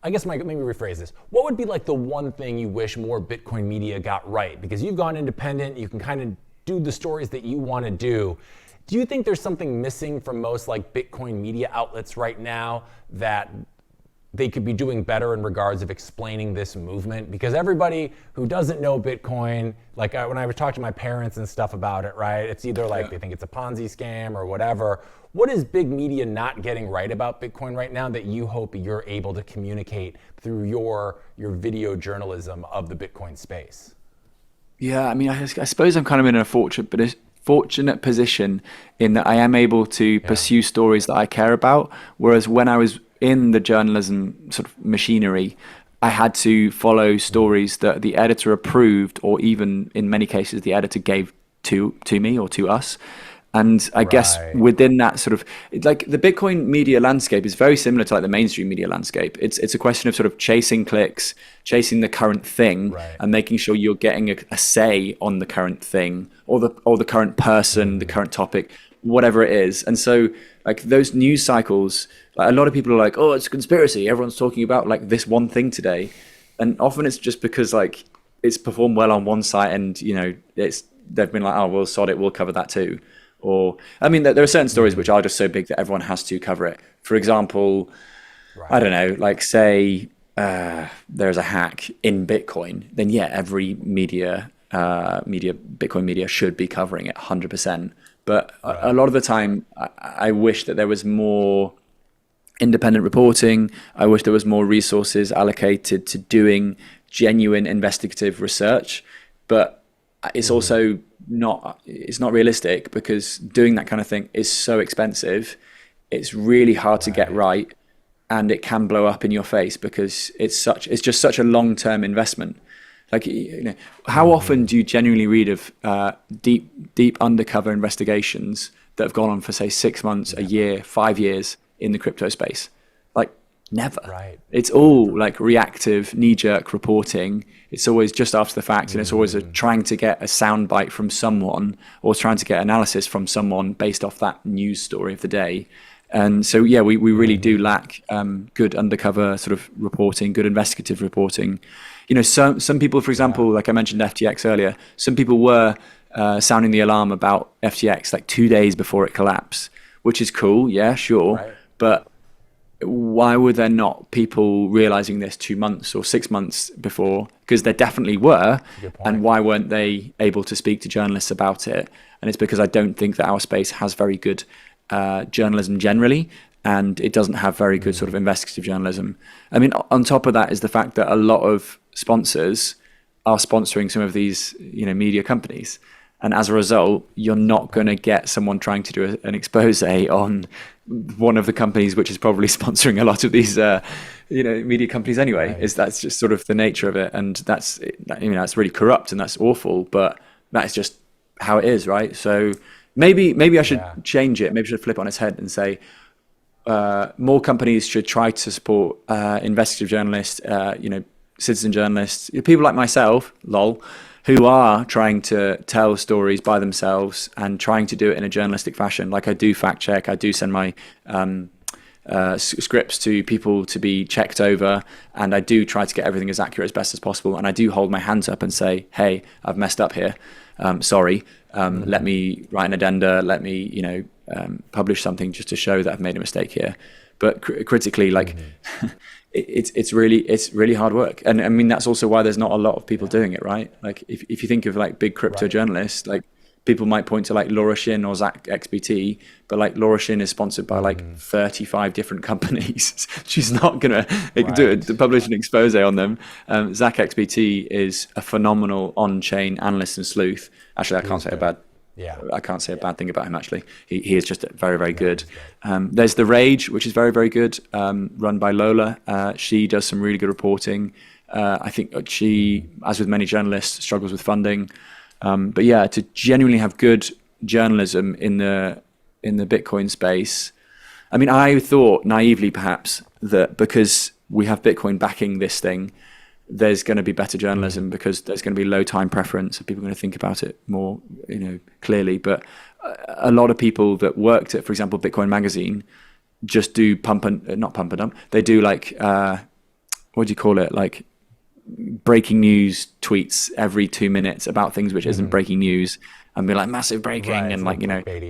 I guess maybe rephrase this. What would be like the one thing you wish more Bitcoin media got right? Because you've gone independent, you can kind of do the stories that you want to do. Do you think there's something missing from most like Bitcoin media outlets right now that they could be doing better in regards of explaining this movement? Because everybody who doesn't know Bitcoin, like when I was talking to my parents and stuff about it, right? It's either like they think it's a Ponzi scam or whatever. What is big media not getting right about Bitcoin right now that you hope you're able to communicate through your video journalism of the Bitcoin space? Yeah, I mean, I suppose I'm kind of in a fortunate position in that I am able to pursue stories that I care about. Whereas when I was in the journalism sort of machinery, I had to follow stories that the editor approved, or even in many cases the editor gave to me or to us. And I guess within that sort of, like the Bitcoin media landscape is very similar to like the mainstream media landscape. It's a question of sort of chasing clicks, chasing the current thing, and making sure you're getting a say on the current thing or the current person, the current topic, whatever it is. And so like those news cycles, like a lot of people are like, oh, it's a conspiracy. Everyone's talking about like this one thing today. And often it's just because like it's performed well on one site and, you know, they've been like, oh, well, sod it, we'll cover that too. Or, I mean, there are certain stories which are just so big that everyone has to cover it. For example, I don't know, like say there's a hack in Bitcoin, then yeah, every Bitcoin media should be covering it 100%. But a lot of the time, I wish that there was more independent reporting. I wish there was more resources allocated to doing genuine investigative research. But it's also not realistic, because doing that kind of thing is so expensive. It's really hard to get right, and it can blow up in your face because it's just such a long-term investment. Like, you know, how often do you genuinely read of deep undercover investigations that have gone on for say 6 months, a year, 5 years in the crypto space? Like, never. It's all like reactive, knee-jerk reporting. It's always just after the fact, and it's always trying to get a soundbite from someone or trying to get analysis from someone based off that news story of the day. And so, yeah, we really do lack good undercover sort of reporting, good investigative reporting. You know, some people, for example, like I mentioned FTX earlier, some people were sounding the alarm about FTX like 2 days before it collapsed, which is cool. Yeah, sure. But why were there not people realizing this 2 months or 6 months before? Because there definitely were. And why weren't they able to speak to journalists about it? And it's because I don't think that our space has very good journalism generally, and it doesn't have very good sort of investigative journalism. I mean, on top of that is the fact that a lot of sponsors are sponsoring some of these, you know, media companies. And as a result, you're not going to get someone trying to do an expose on one of the companies which is probably sponsoring a lot of these, media companies anyway. That's just sort of the nature of it, and that's really corrupt and that's awful. But that's just how it is, right? So maybe I should change it. Maybe I should flip it on its head and say more companies should try to support investigative journalists, citizen journalists, people like myself, lol, who are trying to tell stories by themselves and trying to do it in a journalistic fashion. Like I do fact check, I do send my scripts to people to be checked over, and I do try to get everything as accurate as best as possible. And I do hold my hands up and say, hey, I've messed up here. Sorry. Let me write an addenda. Let me, publish something just to show that I've made a mistake here. But critically, like, it's really hard work. And I mean, that's also why there's not a lot of people doing it, right? Like, if you think of like big crypto journalists, like people might point to like Laura Shin or Zach XBT, but like Laura Shin is sponsored by like 35 different companies. She's not gonna publish an expose on them. Zach XBT is a phenomenal on-chain analyst and sleuth. Actually, I can't say a bad thing about him. Actually, he is just very, very good. There's The Rage, which is very, very good, run by Lola. She does some really good reporting. I think she, as with many journalists, struggles with funding. But yeah, to genuinely have good journalism in the Bitcoin space. I mean, I thought naively perhaps that because we have Bitcoin backing this thing, there's going to be better journalism because there's going to be low time preference and people are going to think about it more, clearly. But a lot of people that worked at, for example, Bitcoin Magazine, just do not pump and dump. They do like, what do you call it? Like breaking news tweets every 2 minutes about things which isn't breaking news, and be like massive breaking and like,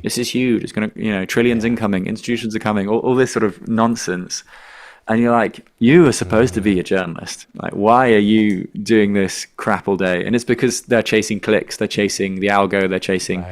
this is huge. It's going to, trillions incoming, institutions are coming, all this sort of nonsense. And you're like, you are supposed to be a journalist. Like, why are you doing this crap all day? And it's because they're chasing clicks, they're chasing the algo, they're chasing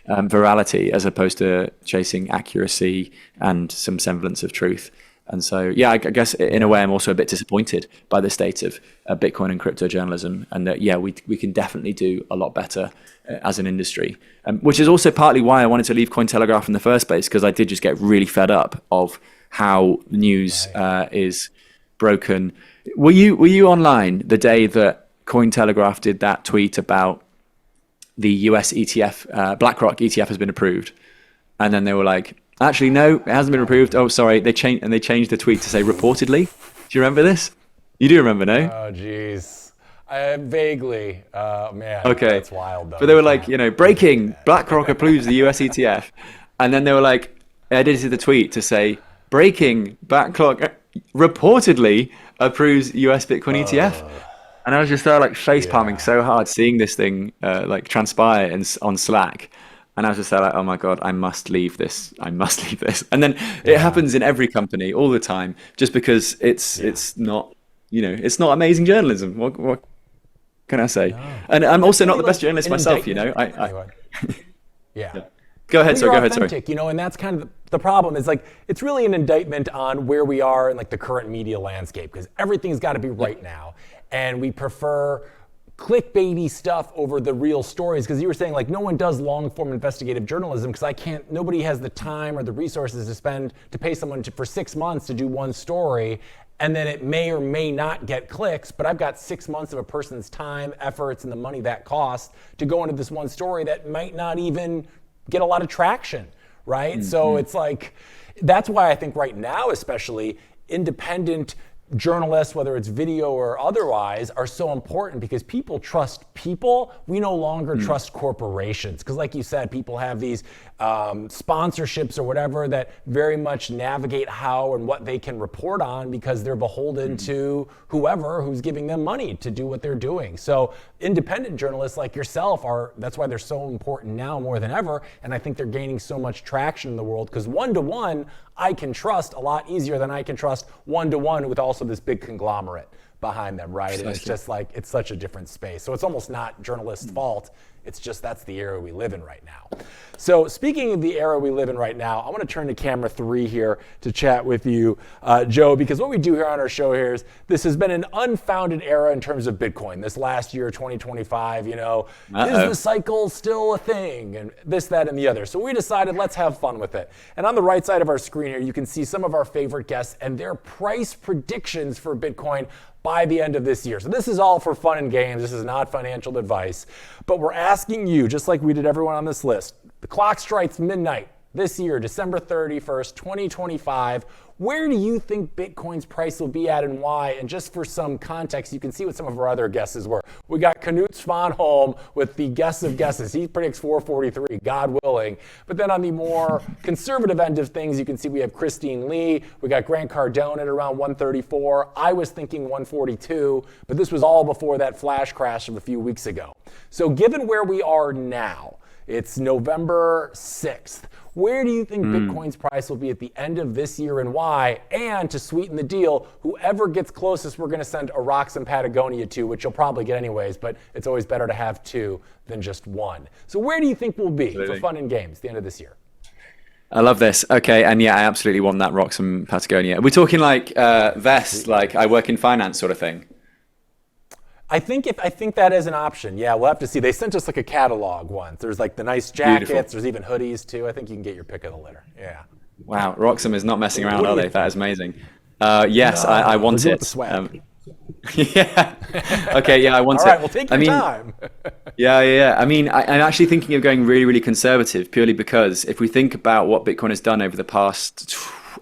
virality, as opposed to chasing accuracy and some semblance of truth. And so, yeah, I guess in a way, I'm also a bit disappointed by the state of Bitcoin and crypto journalism. And that, we can definitely do a lot better as an industry, which is also partly why I wanted to leave Cointelegraph in the first place, because I did just get really fed up of how news is broken. Were you online the day that Cointelegraph did that tweet about the US ETF, BlackRock ETF has been approved, and then they were like, actually no, it hasn't been approved. Oh, sorry, they changed the tweet to say reportedly. Do you remember this? You do remember, no? Oh, jeez. Vaguely. Man, okay. That's wild though. But they were like, breaking, BlackRock approves the US ETF, and then they were like, edited the tweet to say, breaking, BlackRock reportedly approves US Bitcoin ETF. And I was just there like face palming so hard seeing this thing like transpire on Slack. And I was just there like, oh my God, I must leave this. And then it happens in every company all the time, just because it's not, it's not amazing journalism. What can I say? No. And I'm also not the best journalist myself, Yeah. Go ahead, sorry. Go ahead, sorry. And that's kind of the problem. Is like it's really an indictment on where we are in like the current media landscape, because everything's got to be right now, and we prefer clickbaity stuff over the real stories. Because you were saying like no one does long form investigative journalism because nobody has the time or the resources to pay someone for 6 months to do one story. And then it may or may not get clicks, but I've got 6 months of a person's time, efforts, and the money that costs to go into this one story that might not even get a lot of traction, right? So it's like, that's why I think right now, especially, independent journalists, whether it's video or otherwise, are so important, because people trust people. We no longer trust corporations, because like you said, people have these sponsorships or whatever that very much navigate how and what they can report on, because they're beholden to whoever who's giving them money to do what they're doing. So independent journalists like yourself that's why they're so important now more than ever. And I think they're gaining so much traction in the world, because one-to-one I can trust a lot easier than I can trust one-to-one with also this big conglomerate behind them, right? And it's just like, it's such a different space. So it's almost not journalists' fault. It's just that's the era we live in right now. So speaking of the era we live in right now, I want to turn to camera 3 here to chat with you, Joe, because what we do here on our show here is this has been an unfounded era in terms of Bitcoin. This last year, 2025, is the cycle still a thing? And this, that, and the other. So we decided let's have fun with it. And on the right side of our screen here, you can see some of our favorite guests and their price predictions for Bitcoin by the end of this year. So this is all for fun and games. This is not financial advice. But we're asking you, just like we did everyone on this list, The clock strikes midnight this year, December 31st, 2025. Where do you think Bitcoin's price will be at and why? And just for some context, you can see what some of our other guesses were. We got Knut Svanholm with the guess of guesses. He predicts 443, God willing. But then on the more conservative end of things, you can see we have Christine Lee. We got Grant Cardone at around 134. I was thinking 142, but this was all before that flash crash of a few weeks ago. So given where we are now, it's November 6th. Where do you think Bitcoin's price will be at the end of this year and why? And to sweeten the deal, whoever gets closest, we're going to send a Roxom Patagonia to, which you'll probably get anyways, but it's always better to have two than just one. So where do you think we'll be for fun and games at the end of this year? I love this. Okay, and yeah, I absolutely want that Roxom Patagonia. Are we talking like vest, like I work in finance sort of thing? I think that is an option. Yeah, we'll have to see. They sent us like a catalog once. There's like the nice jackets. Beautiful. There's even hoodies too. I think you can get your pick of the litter. Yeah. Wow, Roxom is not messing around, are they? That is amazing. Yes, I want it. The swag. Yeah. Okay. Yeah, I want it. All right, well, take your time. Yeah. I mean, I'm actually thinking of going really, really conservative, purely because if we think about what Bitcoin has done over the past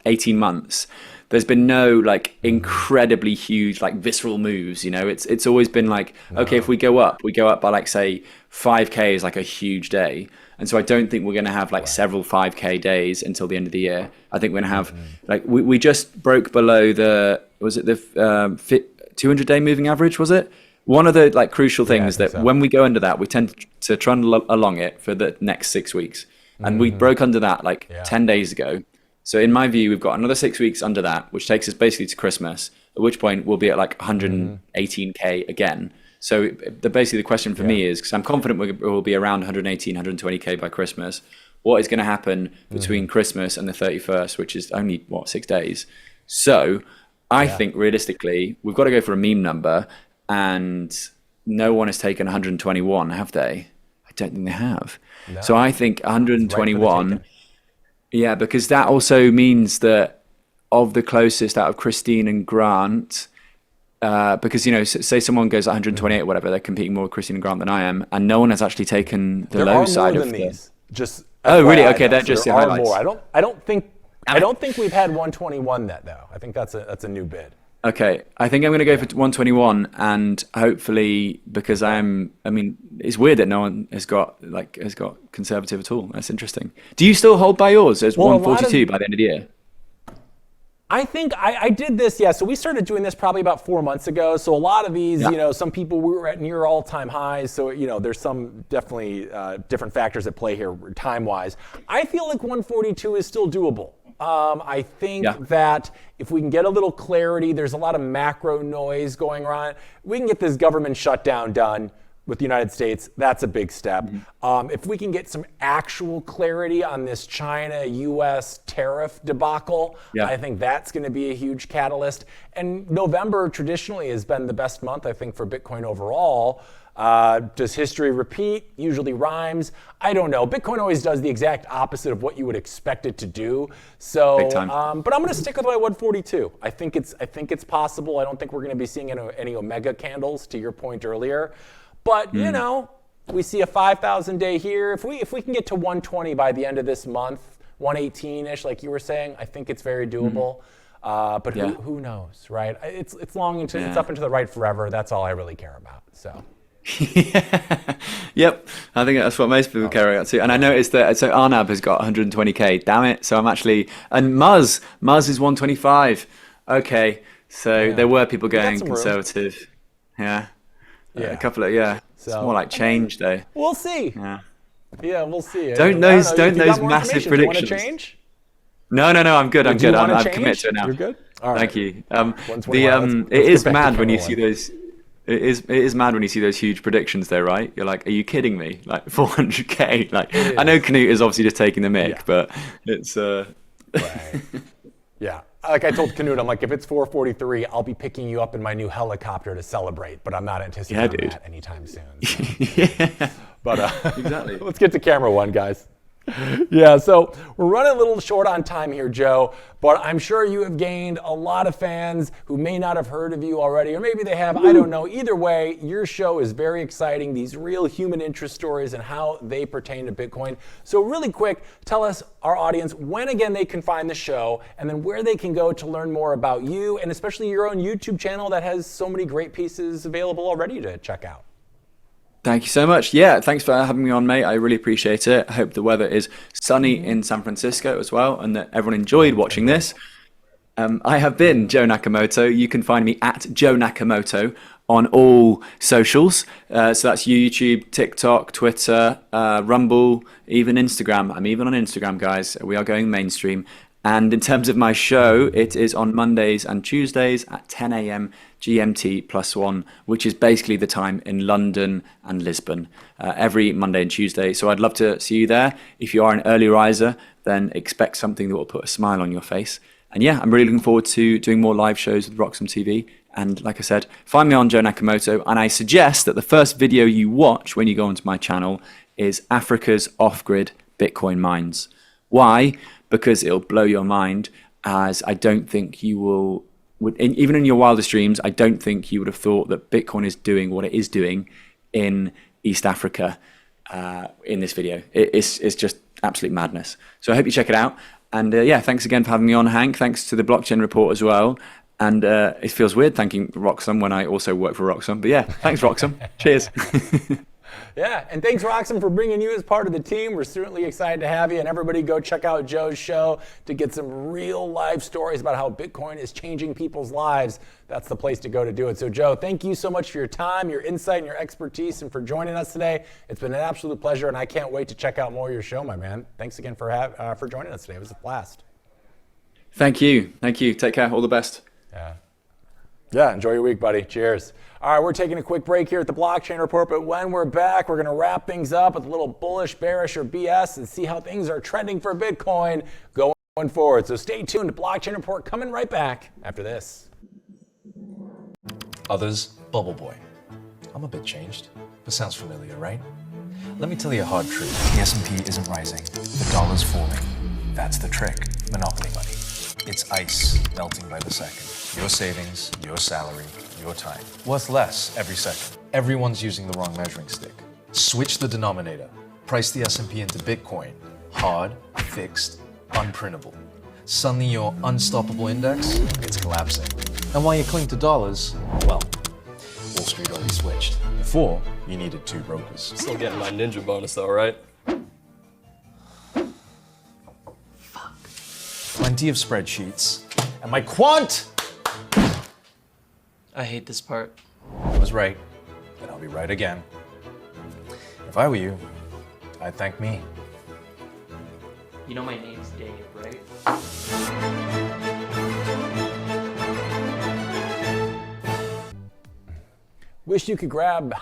18 months. There's been no like incredibly huge like visceral moves, you know. It's always been like, okay, if we go up by like say 5K is like a huge day, and so I don't think we're going to have like several 5K days until the end of the year. I think we're going to have like we just broke below the 200-day moving average, was it? One of the like crucial things that when we go under that, we tend to trundle along it for the next 6 weeks, and we broke under that like 10 days ago. So in my view, we've got another 6 weeks under that, which takes us basically to Christmas, at which point we'll be at like 118K again. So basically the question for me is, because I'm confident we'll be around 118, 120K by Christmas, what is going to happen between Christmas and the 31st, which is only, 6 days? So I think realistically, we've got to go for a meme number, and no one has taken 121, have they? I don't think they have. No. So I think 121... Yeah, because that also means that of the closest out of Christine and Grant, because, you know, say someone goes 128 or whatever, they're competing more with Christine and Grant than I am, and no one has actually taken the low side of these. Just really? Okay, they're just the there are highlights. more. I don't think we've had 121 yet though. I think that's a new bid. Okay, I think I'm going to go for 121, and hopefully, because I mean, it's weird that no one has got conservative at all. That's interesting. Do you still hold by yours as 142 by the end of the year? I think I did this, So we started doing this probably about 4 months ago. So a lot of these, you know, some people we were at near all-time highs. So, you know, there's some definitely different factors at play here time-wise. I feel like 142 is still doable. I think that if we can get a little clarity, there's a lot of macro noise going on. We can get this government shutdown done with the United States. That's a big step. If we can get some actual clarity on this China-US tariff debacle, I think that's going to be a huge catalyst. And November traditionally has been the best month, I think, for Bitcoin overall. Does history repeat? Usually rhymes. I don't know. Bitcoin always does the exact opposite of what you would expect it to do. So, but I'm going to stick with my 142. I think it's possible. I don't think we're going to be seeing any Omega candles, to your point earlier. But you know, we see a 5,000 day here. If we can get to 120 by the end of this month, 118ish, like you were saying, I think it's very doable. But who knows, right? It's long into it's up into the right forever. That's all I really care about. So. Yep, I think that's what most people care about too. And I noticed that so Arnab has got 120K. Damn it! So I'm actually, and Muzz is 125. Okay, so there were people going conservative. A couple of So, it's more like change though. We'll see. Yeah, we'll see. Don't those massive predictions. Do you want to change? No, I'm good. I'm good. I'm committed to it now. You're good. All right. Thank you. It is mad when you see those. It is mad when you see those huge predictions though, right? You're like, are you kidding me? Like 400K? Like, I know Knut is obviously just taking the mic, but it's right. Yeah. Like I told Knut, I'm like, if it's 443, I'll be picking you up in my new helicopter to celebrate, but I'm not anticipating that anytime soon. So. But exactly. Let's get to camera one, guys. Yeah, so we're running a little short on time here, Joe, but I'm sure you have gained a lot of fans who may not have heard of you already, or maybe they have, I don't know. Either way, your show is very exciting, these real human interest stories and how they pertain to Bitcoin. So really quick, tell us, our audience, when again they can find the show, and then where they can go to learn more about you, and especially your own YouTube channel that has so many great pieces available already to check out. Thank you so much. Yeah, thanks for having me on, mate. I really appreciate it. I hope the weather is sunny in San Francisco as well, and that everyone enjoyed watching this. I have been Joe Nakamoto. You can find me at Joe Nakamoto on all socials. So that's YouTube, TikTok, Twitter, Rumble, even Instagram. I'm even on Instagram, guys. We are going mainstream. And in terms of my show, it is on Mondays and Tuesdays at 10 a.m. GMT +1, which is basically the time in London and Lisbon, every Monday and Tuesday. So I'd love to see you there. If you are an early riser, then expect something that will put a smile on your face. And yeah, I'm really looking forward to doing more live shows with RoxomTV. And like I said, find me on Joe Nakamoto. And I suggest that the first video you watch when you go onto my channel is Africa's off-grid Bitcoin mines. Why? Because it'll blow your mind, as I don't think you would, even in your wildest dreams, I don't think you would have thought that Bitcoin is doing what it is doing in East Africa in this video. It's just absolute madness. So I hope you check it out. And yeah, thanks again for having me on, Hank. Thanks to the Blockchain Report as well. And it feels weird thanking Roxom when I also work for Roxom. But yeah, thanks, Roxom. Cheers. Yeah, and thanks, Roxom, for bringing you as part of the team. We're certainly excited to have you, and everybody go check out Joe's show to get some real life stories about how Bitcoin is changing people's lives. That's the place to go to do it. So, Joe, thank you so much for your time, your insight, and your expertise, and for joining us today. It's been an absolute pleasure, and I can't wait to check out more of your show, my man. Thanks again for joining us today. It was a blast. Thank you. Thank you. Take care. All the best. Yeah, enjoy your week, buddy. Cheers. All right, we're taking a quick break here at the Blockchain Report, but when we're back, we're going to wrap things up with a little bullish, bearish, or BS and see how things are trending for Bitcoin going forward. So stay tuned to Blockchain Report, coming right back after this. Others, Bubble Boy. I'm a bit changed, but sounds familiar, right? Let me tell you a hard truth. The S&P isn't rising. The dollar's falling. That's the trick. Monopoly money. It's ice melting by the second. Your savings, your salary, your time. Worth less every second. Everyone's using the wrong measuring stick. Switch the denominator. Price the S&P into Bitcoin. Hard, fixed, unprintable. Suddenly your unstoppable index, it's collapsing. And while you cling to dollars, well, Wall Street already switched. Before, you needed 2 brokers. Still getting my ninja bonus though, right? Plenty of spreadsheets. And my quant! I hate this part. I was right, and I'll be right again. If I were you, I'd thank me. You know my name's Dave, right? Wish you could grab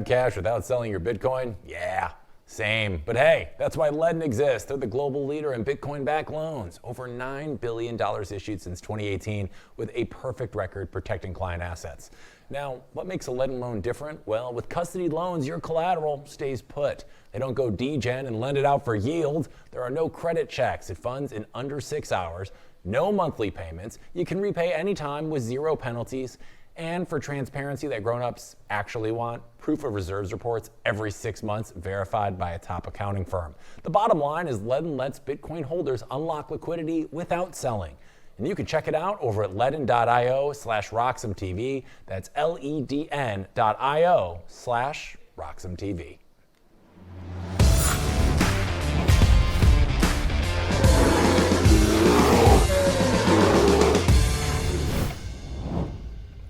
cash without selling your Bitcoin? Yeah, same. But hey, that's why Ledden exists. They're the global leader in Bitcoin-backed loans. Over $9 billion issued since 2018 with a perfect record protecting client assets. Now, what makes a Ledden loan different? Well, with custody loans, your collateral stays put. They don't go degen and lend it out for yield. There are no credit checks. It funds in under 6 hours. No monthly payments. You can repay anytime with 0 penalties. And for transparency that grown-ups actually want, proof of reserves reports every 6 months verified by a top accounting firm. The bottom line is Ledden lets Bitcoin holders unlock liquidity without selling. And you can check it out over at ledden.io/RoxomTV. That's LEDN.io/RoxomTV.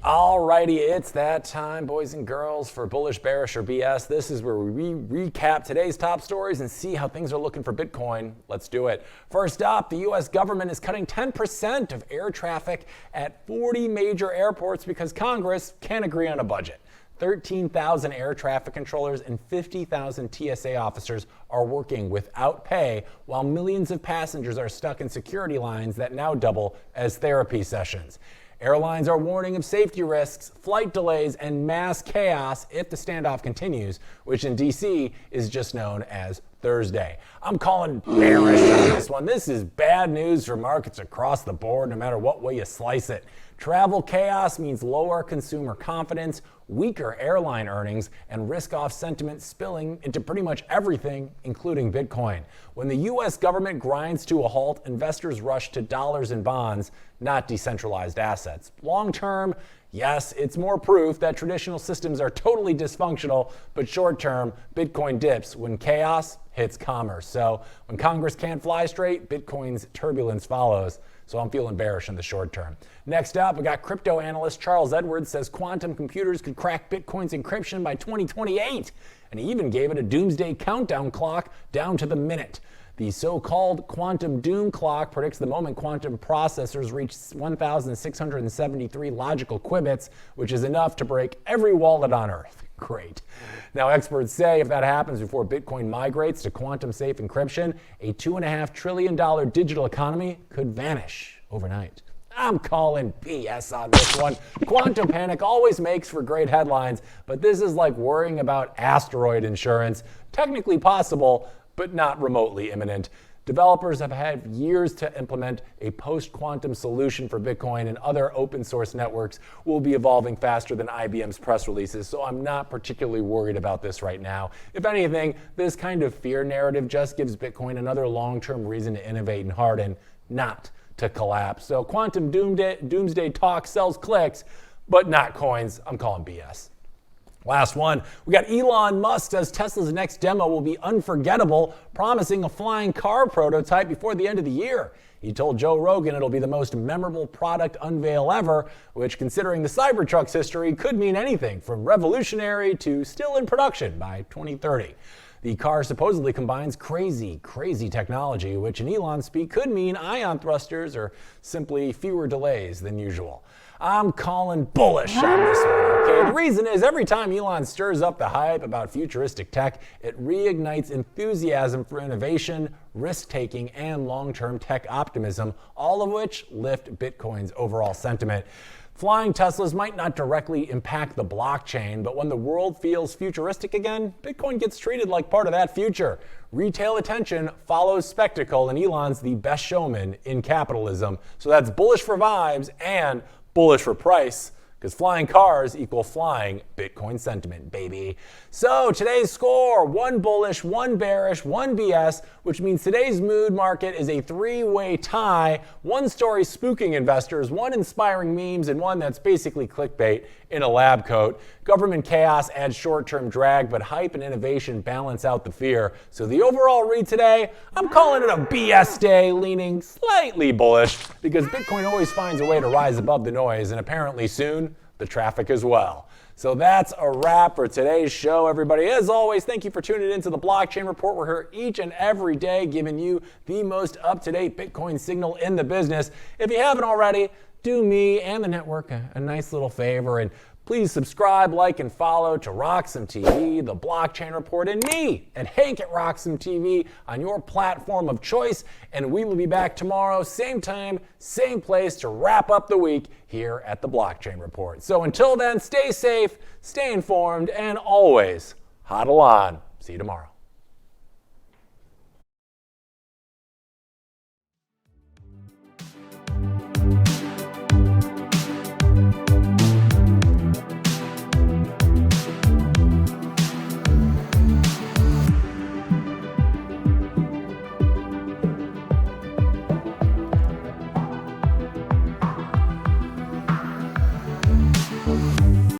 Alrighty, it's that time, boys and girls, for Bullish, Bearish, or BS. This is where we recap today's top stories and see how things are looking for Bitcoin. Let's do it. First up, the U.S. government is cutting 10% of air traffic at 40 major airports because Congress can't agree on a budget. 13,000 air traffic controllers and 50,000 TSA officers are working without pay, while millions of passengers are stuck in security lines that now double as therapy sessions. Airlines are warning of safety risks, flight delays, and mass chaos if the standoff continues, which in D.C. is just known as Thursday. I'm calling bearish on this one. This is bad news for markets across the board, no matter what way you slice it. Travel chaos means lower consumer confidence, weaker airline earnings, and risk-off sentiment spilling into pretty much everything, including Bitcoin. When the U.S. government grinds to a halt, investors rush to dollars and bonds, not decentralized assets. Long-term, yes, it's more proof that traditional systems are totally dysfunctional, but short-term, Bitcoin dips when chaos hits commerce. So when Congress can't fly straight, Bitcoin's turbulence follows. So I'm feeling bearish in the short term. Next up, we got crypto analyst Charles Edwards says quantum computers could crack Bitcoin's encryption by 2028. And he even gave it a doomsday countdown clock down to the minute. The so-called quantum doom clock predicts the moment quantum processors reach 1,673 logical qubits, which is enough to break every wallet on Earth. Great. Now, experts say if that happens before Bitcoin migrates to quantum-safe encryption, a $2.5 trillion digital economy could vanish overnight. I'm calling BS on this one. Quantum panic always makes for great headlines, but this is like worrying about asteroid insurance. Technically possible, but not remotely imminent. Developers have had years to implement a post-quantum solution for Bitcoin, and other open source networks will be evolving faster than IBM's press releases, so I'm not particularly worried about this right now. If anything, this kind of fear narrative just gives Bitcoin another long-term reason to innovate and harden, not to collapse. So quantum doomsday talk sells clicks, but not coins. I'm calling BS. Last one, we got Elon Musk says Tesla's next demo will be unforgettable, promising a flying car prototype before the end of the year. He told Joe Rogan it'll be the most memorable product unveil ever, which, considering the Cybertruck's history, could mean anything from revolutionary to still in production by 2030. The car supposedly combines crazy technology, which in Elon speak could mean ion thrusters or simply fewer delays than usual. I'm calling bullish on this one, okay? The reason is every time Elon stirs up the hype about futuristic tech, it reignites enthusiasm for innovation, risk-taking, and long-term tech optimism, all of which lift Bitcoin's overall sentiment. Flying Teslas might not directly impact the blockchain, but when the world feels futuristic again, Bitcoin gets treated like part of that future. Retail attention follows spectacle, and Elon's the best showman in capitalism. So that's bullish for vibes and bullish for price, because flying cars equal flying Bitcoin sentiment, baby. So today's score, 1 bullish, 1 bearish, 1 BS, which means today's mood market is a 3-way tie. 1 story spooking investors, 1 inspiring memes, and 1 that's basically clickbait in a lab coat. Government chaos adds short-term drag, but hype and innovation balance out the fear. So the overall read today, I'm calling it a BS day, leaning slightly bullish, because Bitcoin always finds a way to rise above the noise, and apparently soon, the traffic as well. So that's a wrap for today's show, everybody. As always, thank you for tuning into the Blockchain Report. We're here each and every day giving you the most up-to-date Bitcoin signal in the business. If you haven't already, do me and the network a nice little favor, and please subscribe, like, and follow to RoxomTV, the Blockchain Report, and me at Hank at RoxomTV on your platform of choice. And we will be back tomorrow, same time, same place, to wrap up the week here at the Blockchain Report. So until then, stay safe, stay informed, and always hodl on. See you tomorrow.